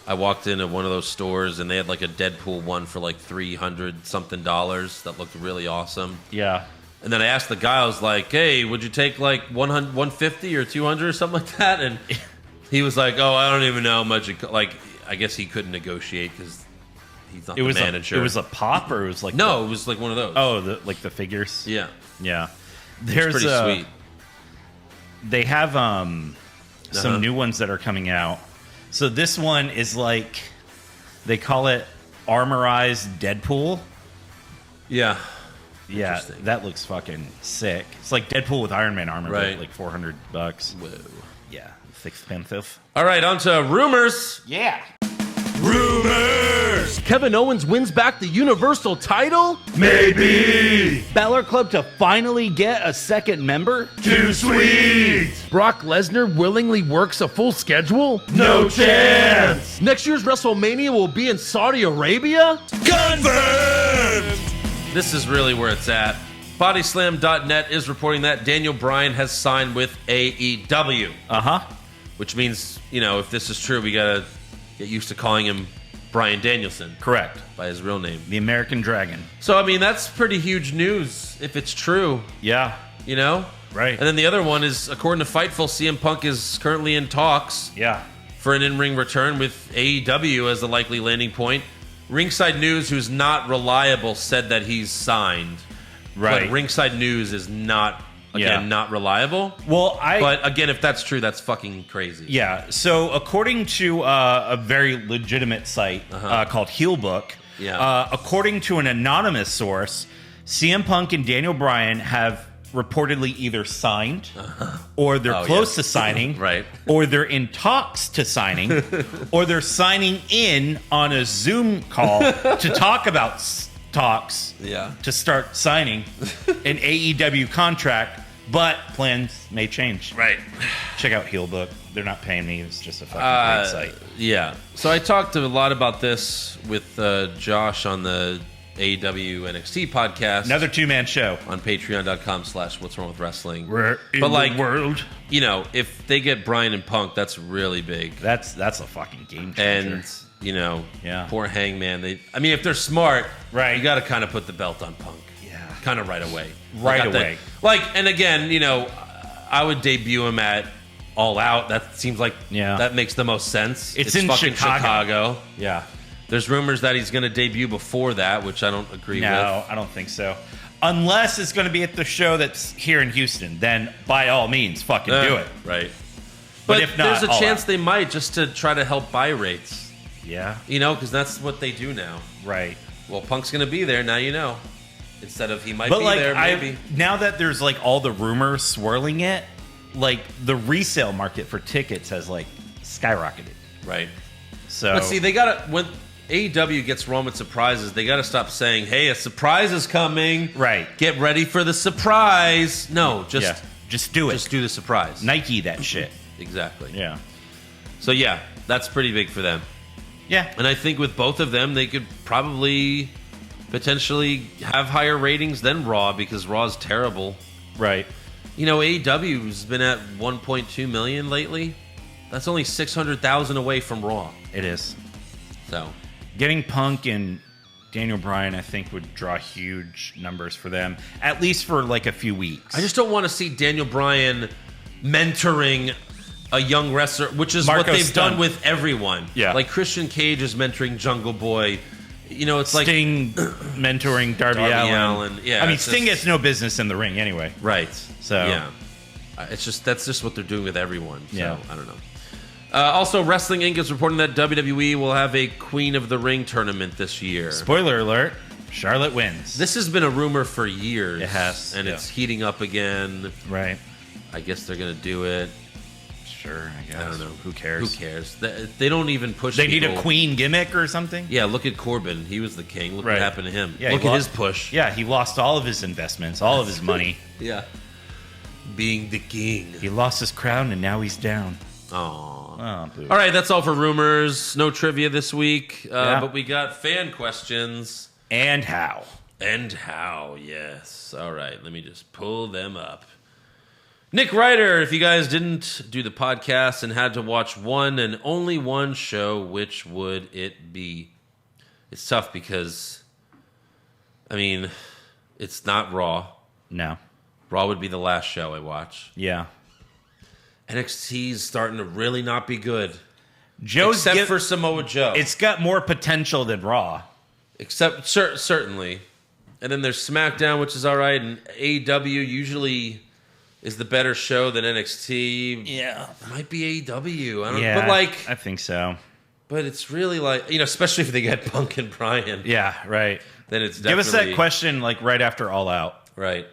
I walked into one of those stores and they had like a Deadpool one for like $300 something that looked really awesome. Yeah. And then I asked the guy, I was like, hey, would you take like 150 or 200 or something like that? And he was like, oh, I don't even know how much I guess he couldn't negotiate because he's not the manager. It was a pop or it was like... No, it was like one of those. Oh, the figures? Yeah. Yeah. It's pretty sweet. They have some new ones that are coming out. So this one is like, they call it Armorized Deadpool. Yeah. Yeah, that looks fucking sick. It's like Deadpool with Iron Man armor, right? Like $400. Whoa. Yeah, it's expensive. All right, on to rumors. Yeah. Rumors! Kevin Owens wins back the Universal title? Maybe! Balor Club to finally get a second member? Too sweet! Brock Lesnar willingly works a full schedule? No chance! Next year's WrestleMania will be in Saudi Arabia? Confirmed! This is really where it's at. Bodyslam.net is reporting that Daniel Bryan has signed with AEW. Uh-huh. Which means, if this is true, we gotta get used to calling him Bryan Danielson. Correct. By his real name. The American Dragon. So, that's pretty huge news if it's true. Yeah. Right. And then the other one is, according to Fightful, CM Punk is currently in talks for an in-ring return with AEW as the likely landing point. Ringside News, who's not reliable, said that he's signed. Right. But Ringside News is not, again, not reliable. Well, But again, if that's true, that's fucking crazy. Yeah. So according to a very legitimate site called Heelbook, according to an anonymous source, CM Punk and Daniel Bryan have reportedly either signed or they're close to signing, right? Or they're in talks to signing, or they're signing in on a Zoom call to talk about talks to start signing an AEW contract, but plans may change. Right. Check out Heelbook. They're not paying me. It's just a fucking great site. Yeah. So I talked a lot about this with Josh on the AEW NXT podcast. Another two-man show. On patreon.com/What's Wrong with Wrestling. We're in the world. You know, if they get Bryan and Punk, that's really big. That's a fucking game changer. And, you know, poor Hangman. If they're smart, right, you got to kind of put the belt on Punk. Yeah. Kind of right away. Right away. And again, you know, I would debut him at All Out. That seems like that makes the most sense. It's in fucking Chicago. Yeah. There's rumors that he's going to debut before that, which I don't agree with. No, I don't think so. Unless it's going to be at the show that's here in Houston, then by all means, fucking do it. Right. But if not, there's a chance they might, just to try to help buy rates. Yeah. You know, because that's what they do now. Right. Well, Punk's going to be there, now you know. Instead of he might be there, maybe. Now that there's like all the rumors swirling it, like the resale market for tickets has like skyrocketed. Right. So, but see, they got to, when AEW gets Roman surprises, they got to stop saying, hey, a surprise is coming. Right. Get ready for the surprise. No, just do it. Just do the surprise. Nike that shit. Exactly. Yeah. So, yeah, that's pretty big for them. Yeah. And I think with both of them, they could probably potentially have higher ratings than Raw, because Raw's terrible. Right. You know, AEW's been at 1.2 million lately. That's only 600,000 away from Raw. It is. So, getting Punk and Daniel Bryan, I think, would draw huge numbers for them, at least for like a few weeks. I just don't want to see Daniel Bryan mentoring a young wrestler, which is Marco what they've Stunt. done with everyone. Yeah. Like Christian Cage is mentoring Jungle Boy. You know, it's Sting mentoring Darby Allin. Yeah, I mean, Sting has no business in the ring anyway. Right. So yeah, that's just what they're doing with everyone. So, yeah. I don't know. Also, Wrestling Inc. is reporting that WWE will have a Queen of the Ring tournament this year. Spoiler alert, Charlotte wins. This has been a rumor for years. It has. And it's heating up again. Right. I guess they're going to do it. Sure, I guess. I don't know. Who cares? Who cares? They don't even push They people. need a queen gimmick or something? Yeah, look at Corbin. He was the king. Look what happened to him. Yeah, look at his push. Yeah, he lost all of his investments, all of his money. Yeah. Being the king. He lost his crown and now he's down. Aww. Oh, boo. All right, that's all for rumors. No trivia this week, but we got fan questions. And how. And how, yes. All right, let me just pull them up. Nick Ryder, if you guys didn't do the podcast and had to watch one and only one show, which would it be? It's tough because, I mean, it's not Raw. No. Raw would be the last show I watch. Yeah. NXT's starting to really not be good. Except for Samoa Joe. It's got more potential than Raw. Except, certainly. And then there's SmackDown, which is all right. And AEW usually is the better show than NXT. Yeah. It might be AEW. I don't Yeah, but like, I think so. But it's really like, you know, especially if they get Punk and Bryan. Yeah, right. Then it's definitely... Give us that question like right after All Out. Right.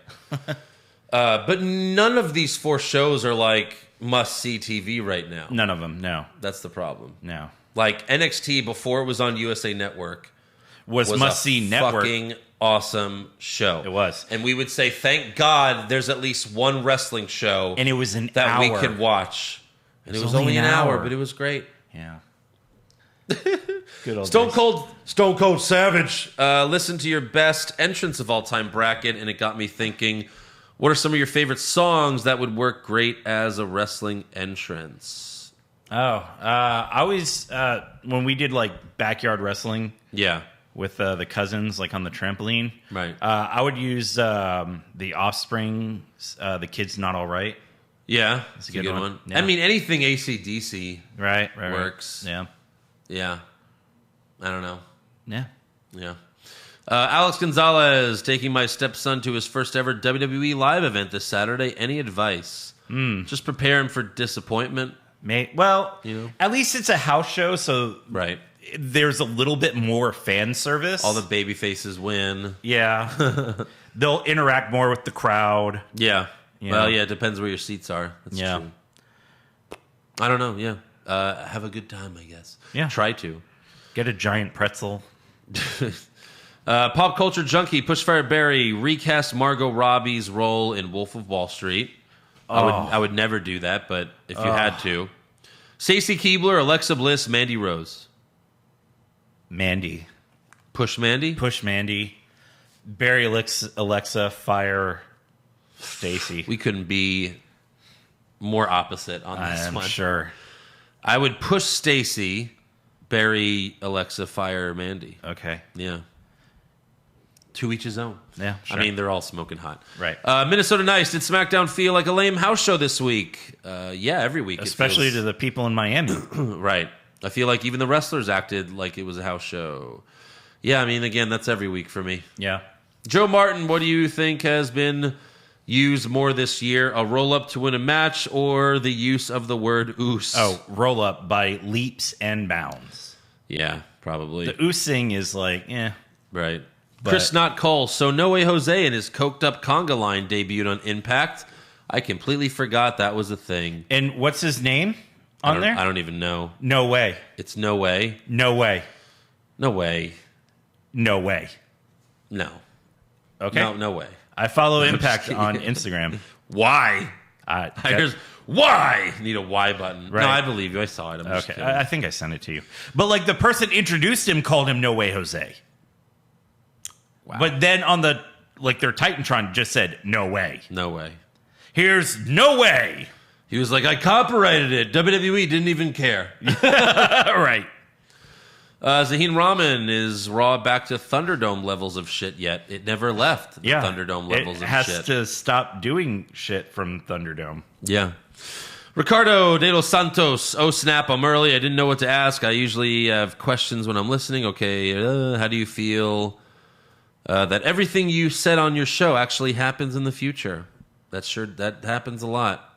But none of these four shows are like must-see TV right now. None of them, no. That's the problem. No. Like NXT, before it was on USA Network, was must-see network. Fucking awesome show. It was. And we would say, thank God there's at least one wrestling show. And it was an that hour. we could watch. And it was only an hour, but it was great. Yeah. Good old Stone days. Cold Savage. Listen to your best entrance of all time bracket, and it got me thinking, what are some of your favorite songs that would work great as a wrestling entrance? I always, when we did like backyard wrestling. Yeah. With the cousins, like on the trampoline. Right. I would use the Offspring, The Kid's Not All Right. Yeah, it's a good one. Yeah. I mean, anything AC/DC right works. Yeah. Yeah. I don't know. Yeah. Yeah. Alex Gonzalez taking my stepson to his first ever WWE live event this Saturday. Any advice? Just prepare him for disappointment. Well, at least it's a house show, so right. There's a little bit more fan service. All the baby faces win. Yeah. They'll interact more with the crowd. Yeah. Well, yeah, it depends where your seats are. That's true. I don't know. Yeah. Have a good time, I guess. Yeah. Try to. Get a giant pretzel. Pop Culture Junkie, Pushfire Barry, recast Margot Robbie's role in Wolf of Wall Street. I would never do that, but if you had to. Stacey Keebler, Alexa Bliss, Mandy Rose. Mandy. Push Mandy? Push Mandy. Barry Alexa, fire Stacey. We couldn't be more opposite on this one. I'm sure. I would push Stacey, Barry Alexa, fire Mandy. Okay. Yeah. To each his own. Yeah, sure. I mean, they're all smoking hot. Right. Minnesota Nice, did SmackDown feel like a lame house show this week? Yeah, every week. Especially to the people in Miami. Right. I feel like even the wrestlers acted like it was a house show. Yeah, I mean, again, that's every week for me. Yeah. Joe Martin, what do you think has been used more this year? A roll-up to win a match or the use of the word oos? Oh, roll-up by leaps and bounds. Yeah, probably. The oosing is like, Right. But Chris Not Cole. So No Way Jose and his coked up conga line debuted on Impact. I completely forgot that was a thing. And what's his name on there? I don't even know. No way. It's No Way. No way. No way. No way. No. Okay. No way. I follow Impact on Instagram. Why? Why? Need a Y button. Right. No, I believe you. I saw it. I'm just kidding. I think I sent it to you. But like the person introduced him called him No Way Jose. Wow. But then on the their Titantron just said no way. No way. Here's no way. He was like, I copyrighted it. WWE didn't even care. Right. Zaheen Rahman is Raw back to Thunderdome levels of shit yet. It never left the Thunderdome levels of shit. It has to stop doing shit from Thunderdome. Yeah. Ricardo de los Santos. Oh, snap. I'm early. I didn't know what to ask. I usually have questions when I'm listening. Okay. How do you feel that everything you said on your show actually happens in the future? That happens a lot.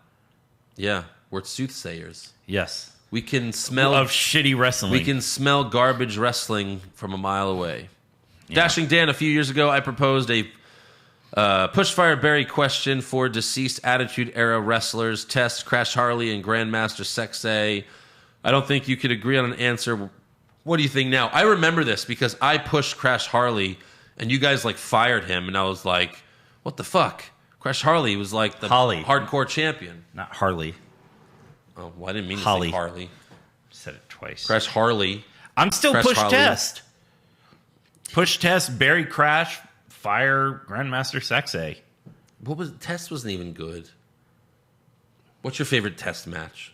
Yeah. We're soothsayers. Yes. We can smell of shitty wrestling. We can smell garbage wrestling from a mile away. Yeah. Dashing Dan, a few years ago, I proposed a Pushfire Barry question for deceased Attitude Era wrestlers. Test, Crash Harley, and Grandmaster Sexay. I don't think you could agree on an answer. What do you think now? I remember this because I pushed Crash Harley, and you guys fired him, and I was like, "What the fuck?" Crash Harley was like the hardcore champion, not Harley. Oh, well, I didn't mean Holly. to say Harley. Said it twice. Crash Harley. I'm still Crash Push Harley. Test. Push Test, Barry Crash, Fire, Grandmaster Sexay. Test wasn't even good. What's your favorite Test match?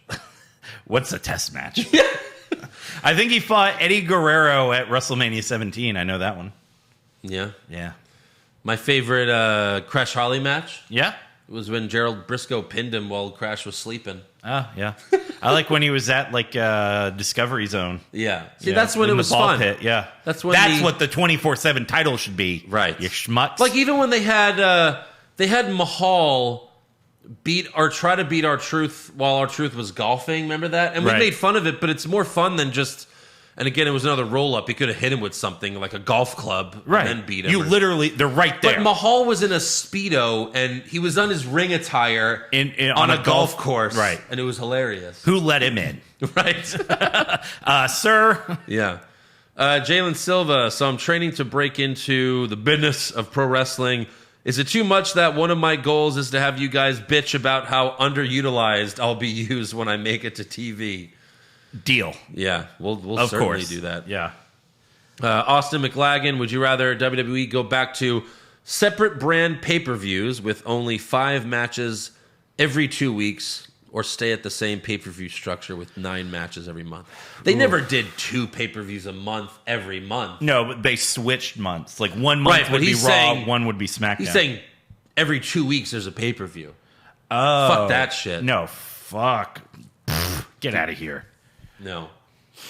What's a Test match? I think he fought Eddie Guerrero at WrestleMania 17. I know that one. Yeah. Yeah. My favorite Crash Harley match? Yeah. It was when Gerald Briscoe pinned him while Crash was sleeping. Oh, yeah. I like when he was at Discovery Zone. Yeah. See, that's when it was fun. Pit. Yeah. That's what the 24/7 title should be. Right. You schmucks. Even when they had Mahal beat or try to beat R-Truth while R-Truth was golfing. Remember that? And we made fun of it, but it's more fun than just. And again, it was another roll-up. He could have hit him with something like a golf club and then beat him. They're right there. But Mahal was in a Speedo, and he was on his ring attire on a golf course. Right. And it was hilarious. Who let him in? Right. Sir? Yeah. Jalen Silva. So I'm training to break into the business of pro wrestling. Is it too much that one of my goals is to have you guys bitch about how underutilized I'll be used when I make it to TV? Deal. Yeah, we'll of certainly course. do that. Yeah. Austin McLagan, would you rather WWE go back to separate brand pay-per-views with only 5 matches every 2 weeks, or stay at the same pay-per-view structure with 9 matches every month? They never did 2 pay-per-views a month every month. No, but they switched months. One month would be Raw, one would be SmackDown. He's saying every 2 weeks there's a pay-per-view. Fuck that shit. No, fuck. Get out of here. No.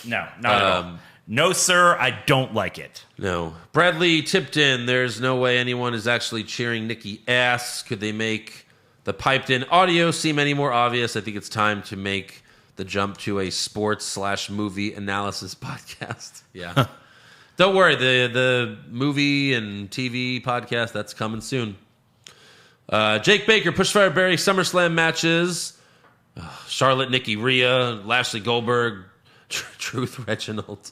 No, not at all. No, sir, I don't like it. No. Bradley Tipton, there's no way anyone is actually cheering Nikki ass. Could they make the piped-in audio seem any more obvious? I think it's time to make the jump to a sports/movie analysis podcast. Yeah. Don't worry, the movie and TV podcast, that's coming soon. Jake Baker, Pushfire Barry, SummerSlam matches. Charlotte, Nikki, Rhea, Lashley, Goldberg, Truth, Reginald.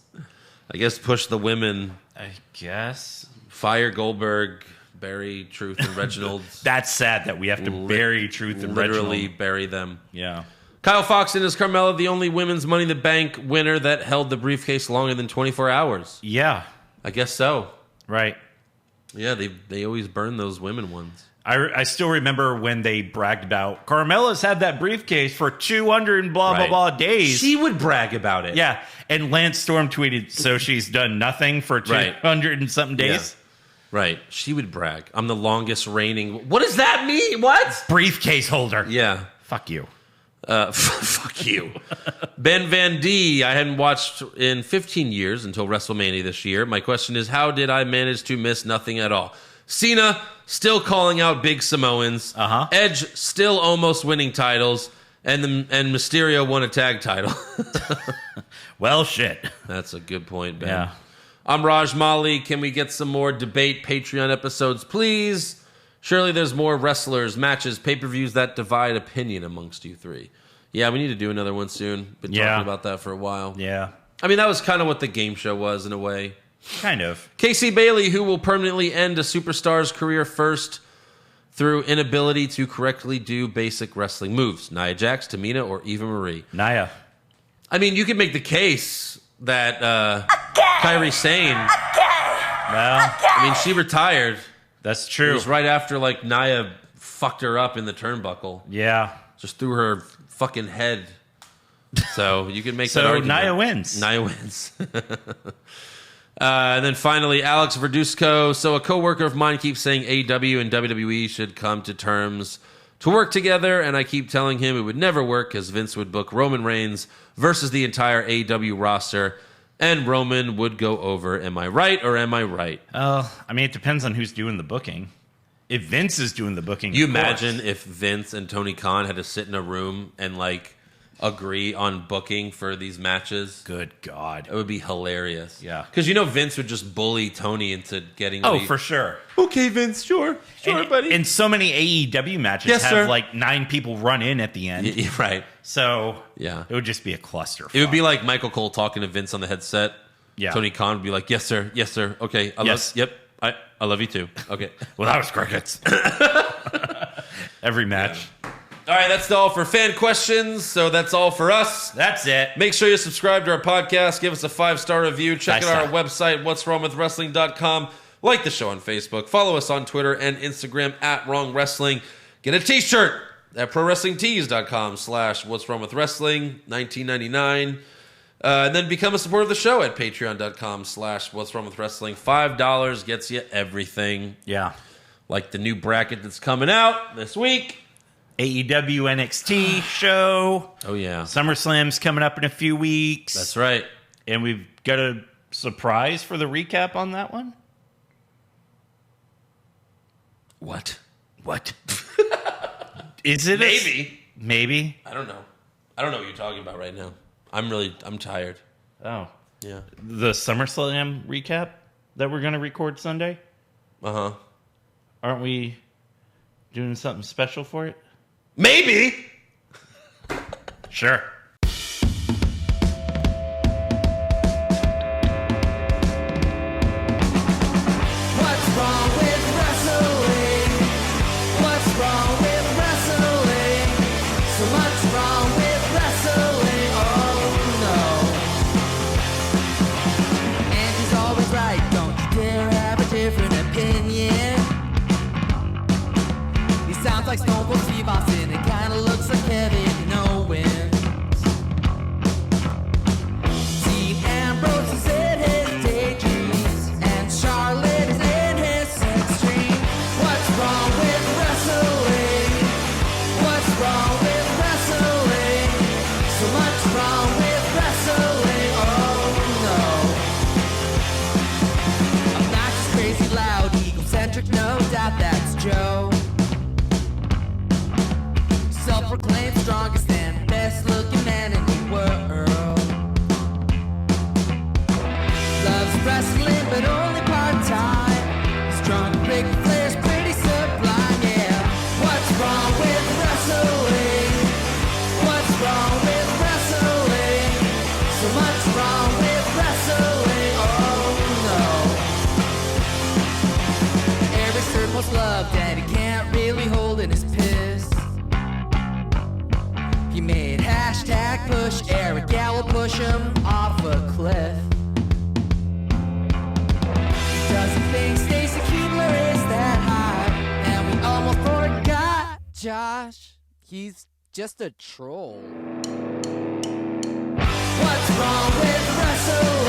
I guess push the women. I guess. Fire Goldberg, bury Truth and Reginald. That's sad that we have to bury Truth and literally Reginald. bury them. Yeah. Kyle Foxton is Carmella, the only women's Money in the Bank winner that held the briefcase longer than 24 hours. Yeah. I guess so. Right. Yeah, they always burn those women ones. I still remember when they bragged about Carmella's had that briefcase for 200 and blah, blah, blah days. She would brag about it. Yeah. And Lance Storm tweeted, so she's done nothing for 200 and something days. Yeah. Right. She would brag. I'm the longest reigning. What does that mean? What? Briefcase holder. Yeah. Fuck you. Fuck you. Ben Van D, I hadn't watched in 15 years until WrestleMania this year. My question is, how did I manage to miss nothing at all? Cena still calling out big Samoans. Edge still almost winning titles. And Mysterio won a tag title. Well, shit. That's a good point, Ben. Yeah. I'm Raj Mali. Can we get some more debate Patreon episodes, please? Surely there's more wrestlers, matches, pay-per-views that divide opinion amongst you three. Yeah, we need to do another one soon. Been talking about that for a while. Yeah. I mean, that was kind of what the game show was in a way. Kind of. Casey Bailey, who will permanently end a superstar's career first through inability to correctly do basic wrestling moves. Nia Jax, Tamina, or Eva Marie? Nia. I mean, you could make the case that Kairi Sane. Well, I mean, she retired. That's true. It was right after like Nia fucked her up in the turnbuckle. Yeah. Just threw her fucking head. So you can make that argument. So Nia wins. Nia wins. And then finally, Alex Verduzco. So a coworker of mine keeps saying AEW and WWE should come to terms to work together, and I keep telling him it would never work because Vince would book Roman Reigns versus the entire AEW roster, and Roman would go over. Am I right or am I right? I mean, it depends on who's doing the booking. If Vince is doing the booking, you imagine if Vince and Tony Khan had to sit in a room and like agree on booking for these matches. Good God. It would be hilarious. Yeah. Because you know Vince would just bully Tony into getting... Oh, for sure. Okay, Vince, sure, buddy. And so many AEW matches have like 9 people run in at the end. Right. So yeah, it would just be a cluster. It would be like Michael Cole talking to Vince on the headset. Yeah. Tony Khan would be like, yes, sir. Okay. I love you too. Okay. Well, that was crickets. Every match. Yeah. All right, that's all for fan questions. So that's all for us. That's it. Make sure you subscribe to our podcast. Give us a 5-star review. Check out our website, what'swrongwithwrestling.com. Like the show on Facebook. Follow us on Twitter and Instagram at Wrong Wrestling. Get a t-shirt at prowrestlingtees.com/what'swrongwithwrestling, $19.99. And then become a supporter of the show at patreon.com/what'swrongwithwrestling. $5 gets you everything. Yeah. Like the new bracket that's coming out this week. AEW NXT show. Oh, yeah. SummerSlam's coming up in a few weeks. That's right. And we've got a surprise for the recap on that one. What? Is it? Maybe. I don't know. I don't know what you're talking about right now. I'm tired. Oh. Yeah. The SummerSlam recap that we're going to record Sunday? Uh-huh. Aren't we doing something special for it? Maybe. Sure. Like Stone Cold Steve Austin, it kinda looks like Kevin Owens. wrestling, but only part-time. He's drunk, Ric Flair's pretty sublime, yeah. What's wrong with wrestling? What's wrong with wrestling? So much wrong with wrestling, oh no. Every circle's loved and he can't really hold in his piss. He made hashtag push Eric Gallo push him off a cliff. Doesn't think Stacy Keebler is that high, and we almost forgot Josh. He's just a troll. What's wrong with wrestling?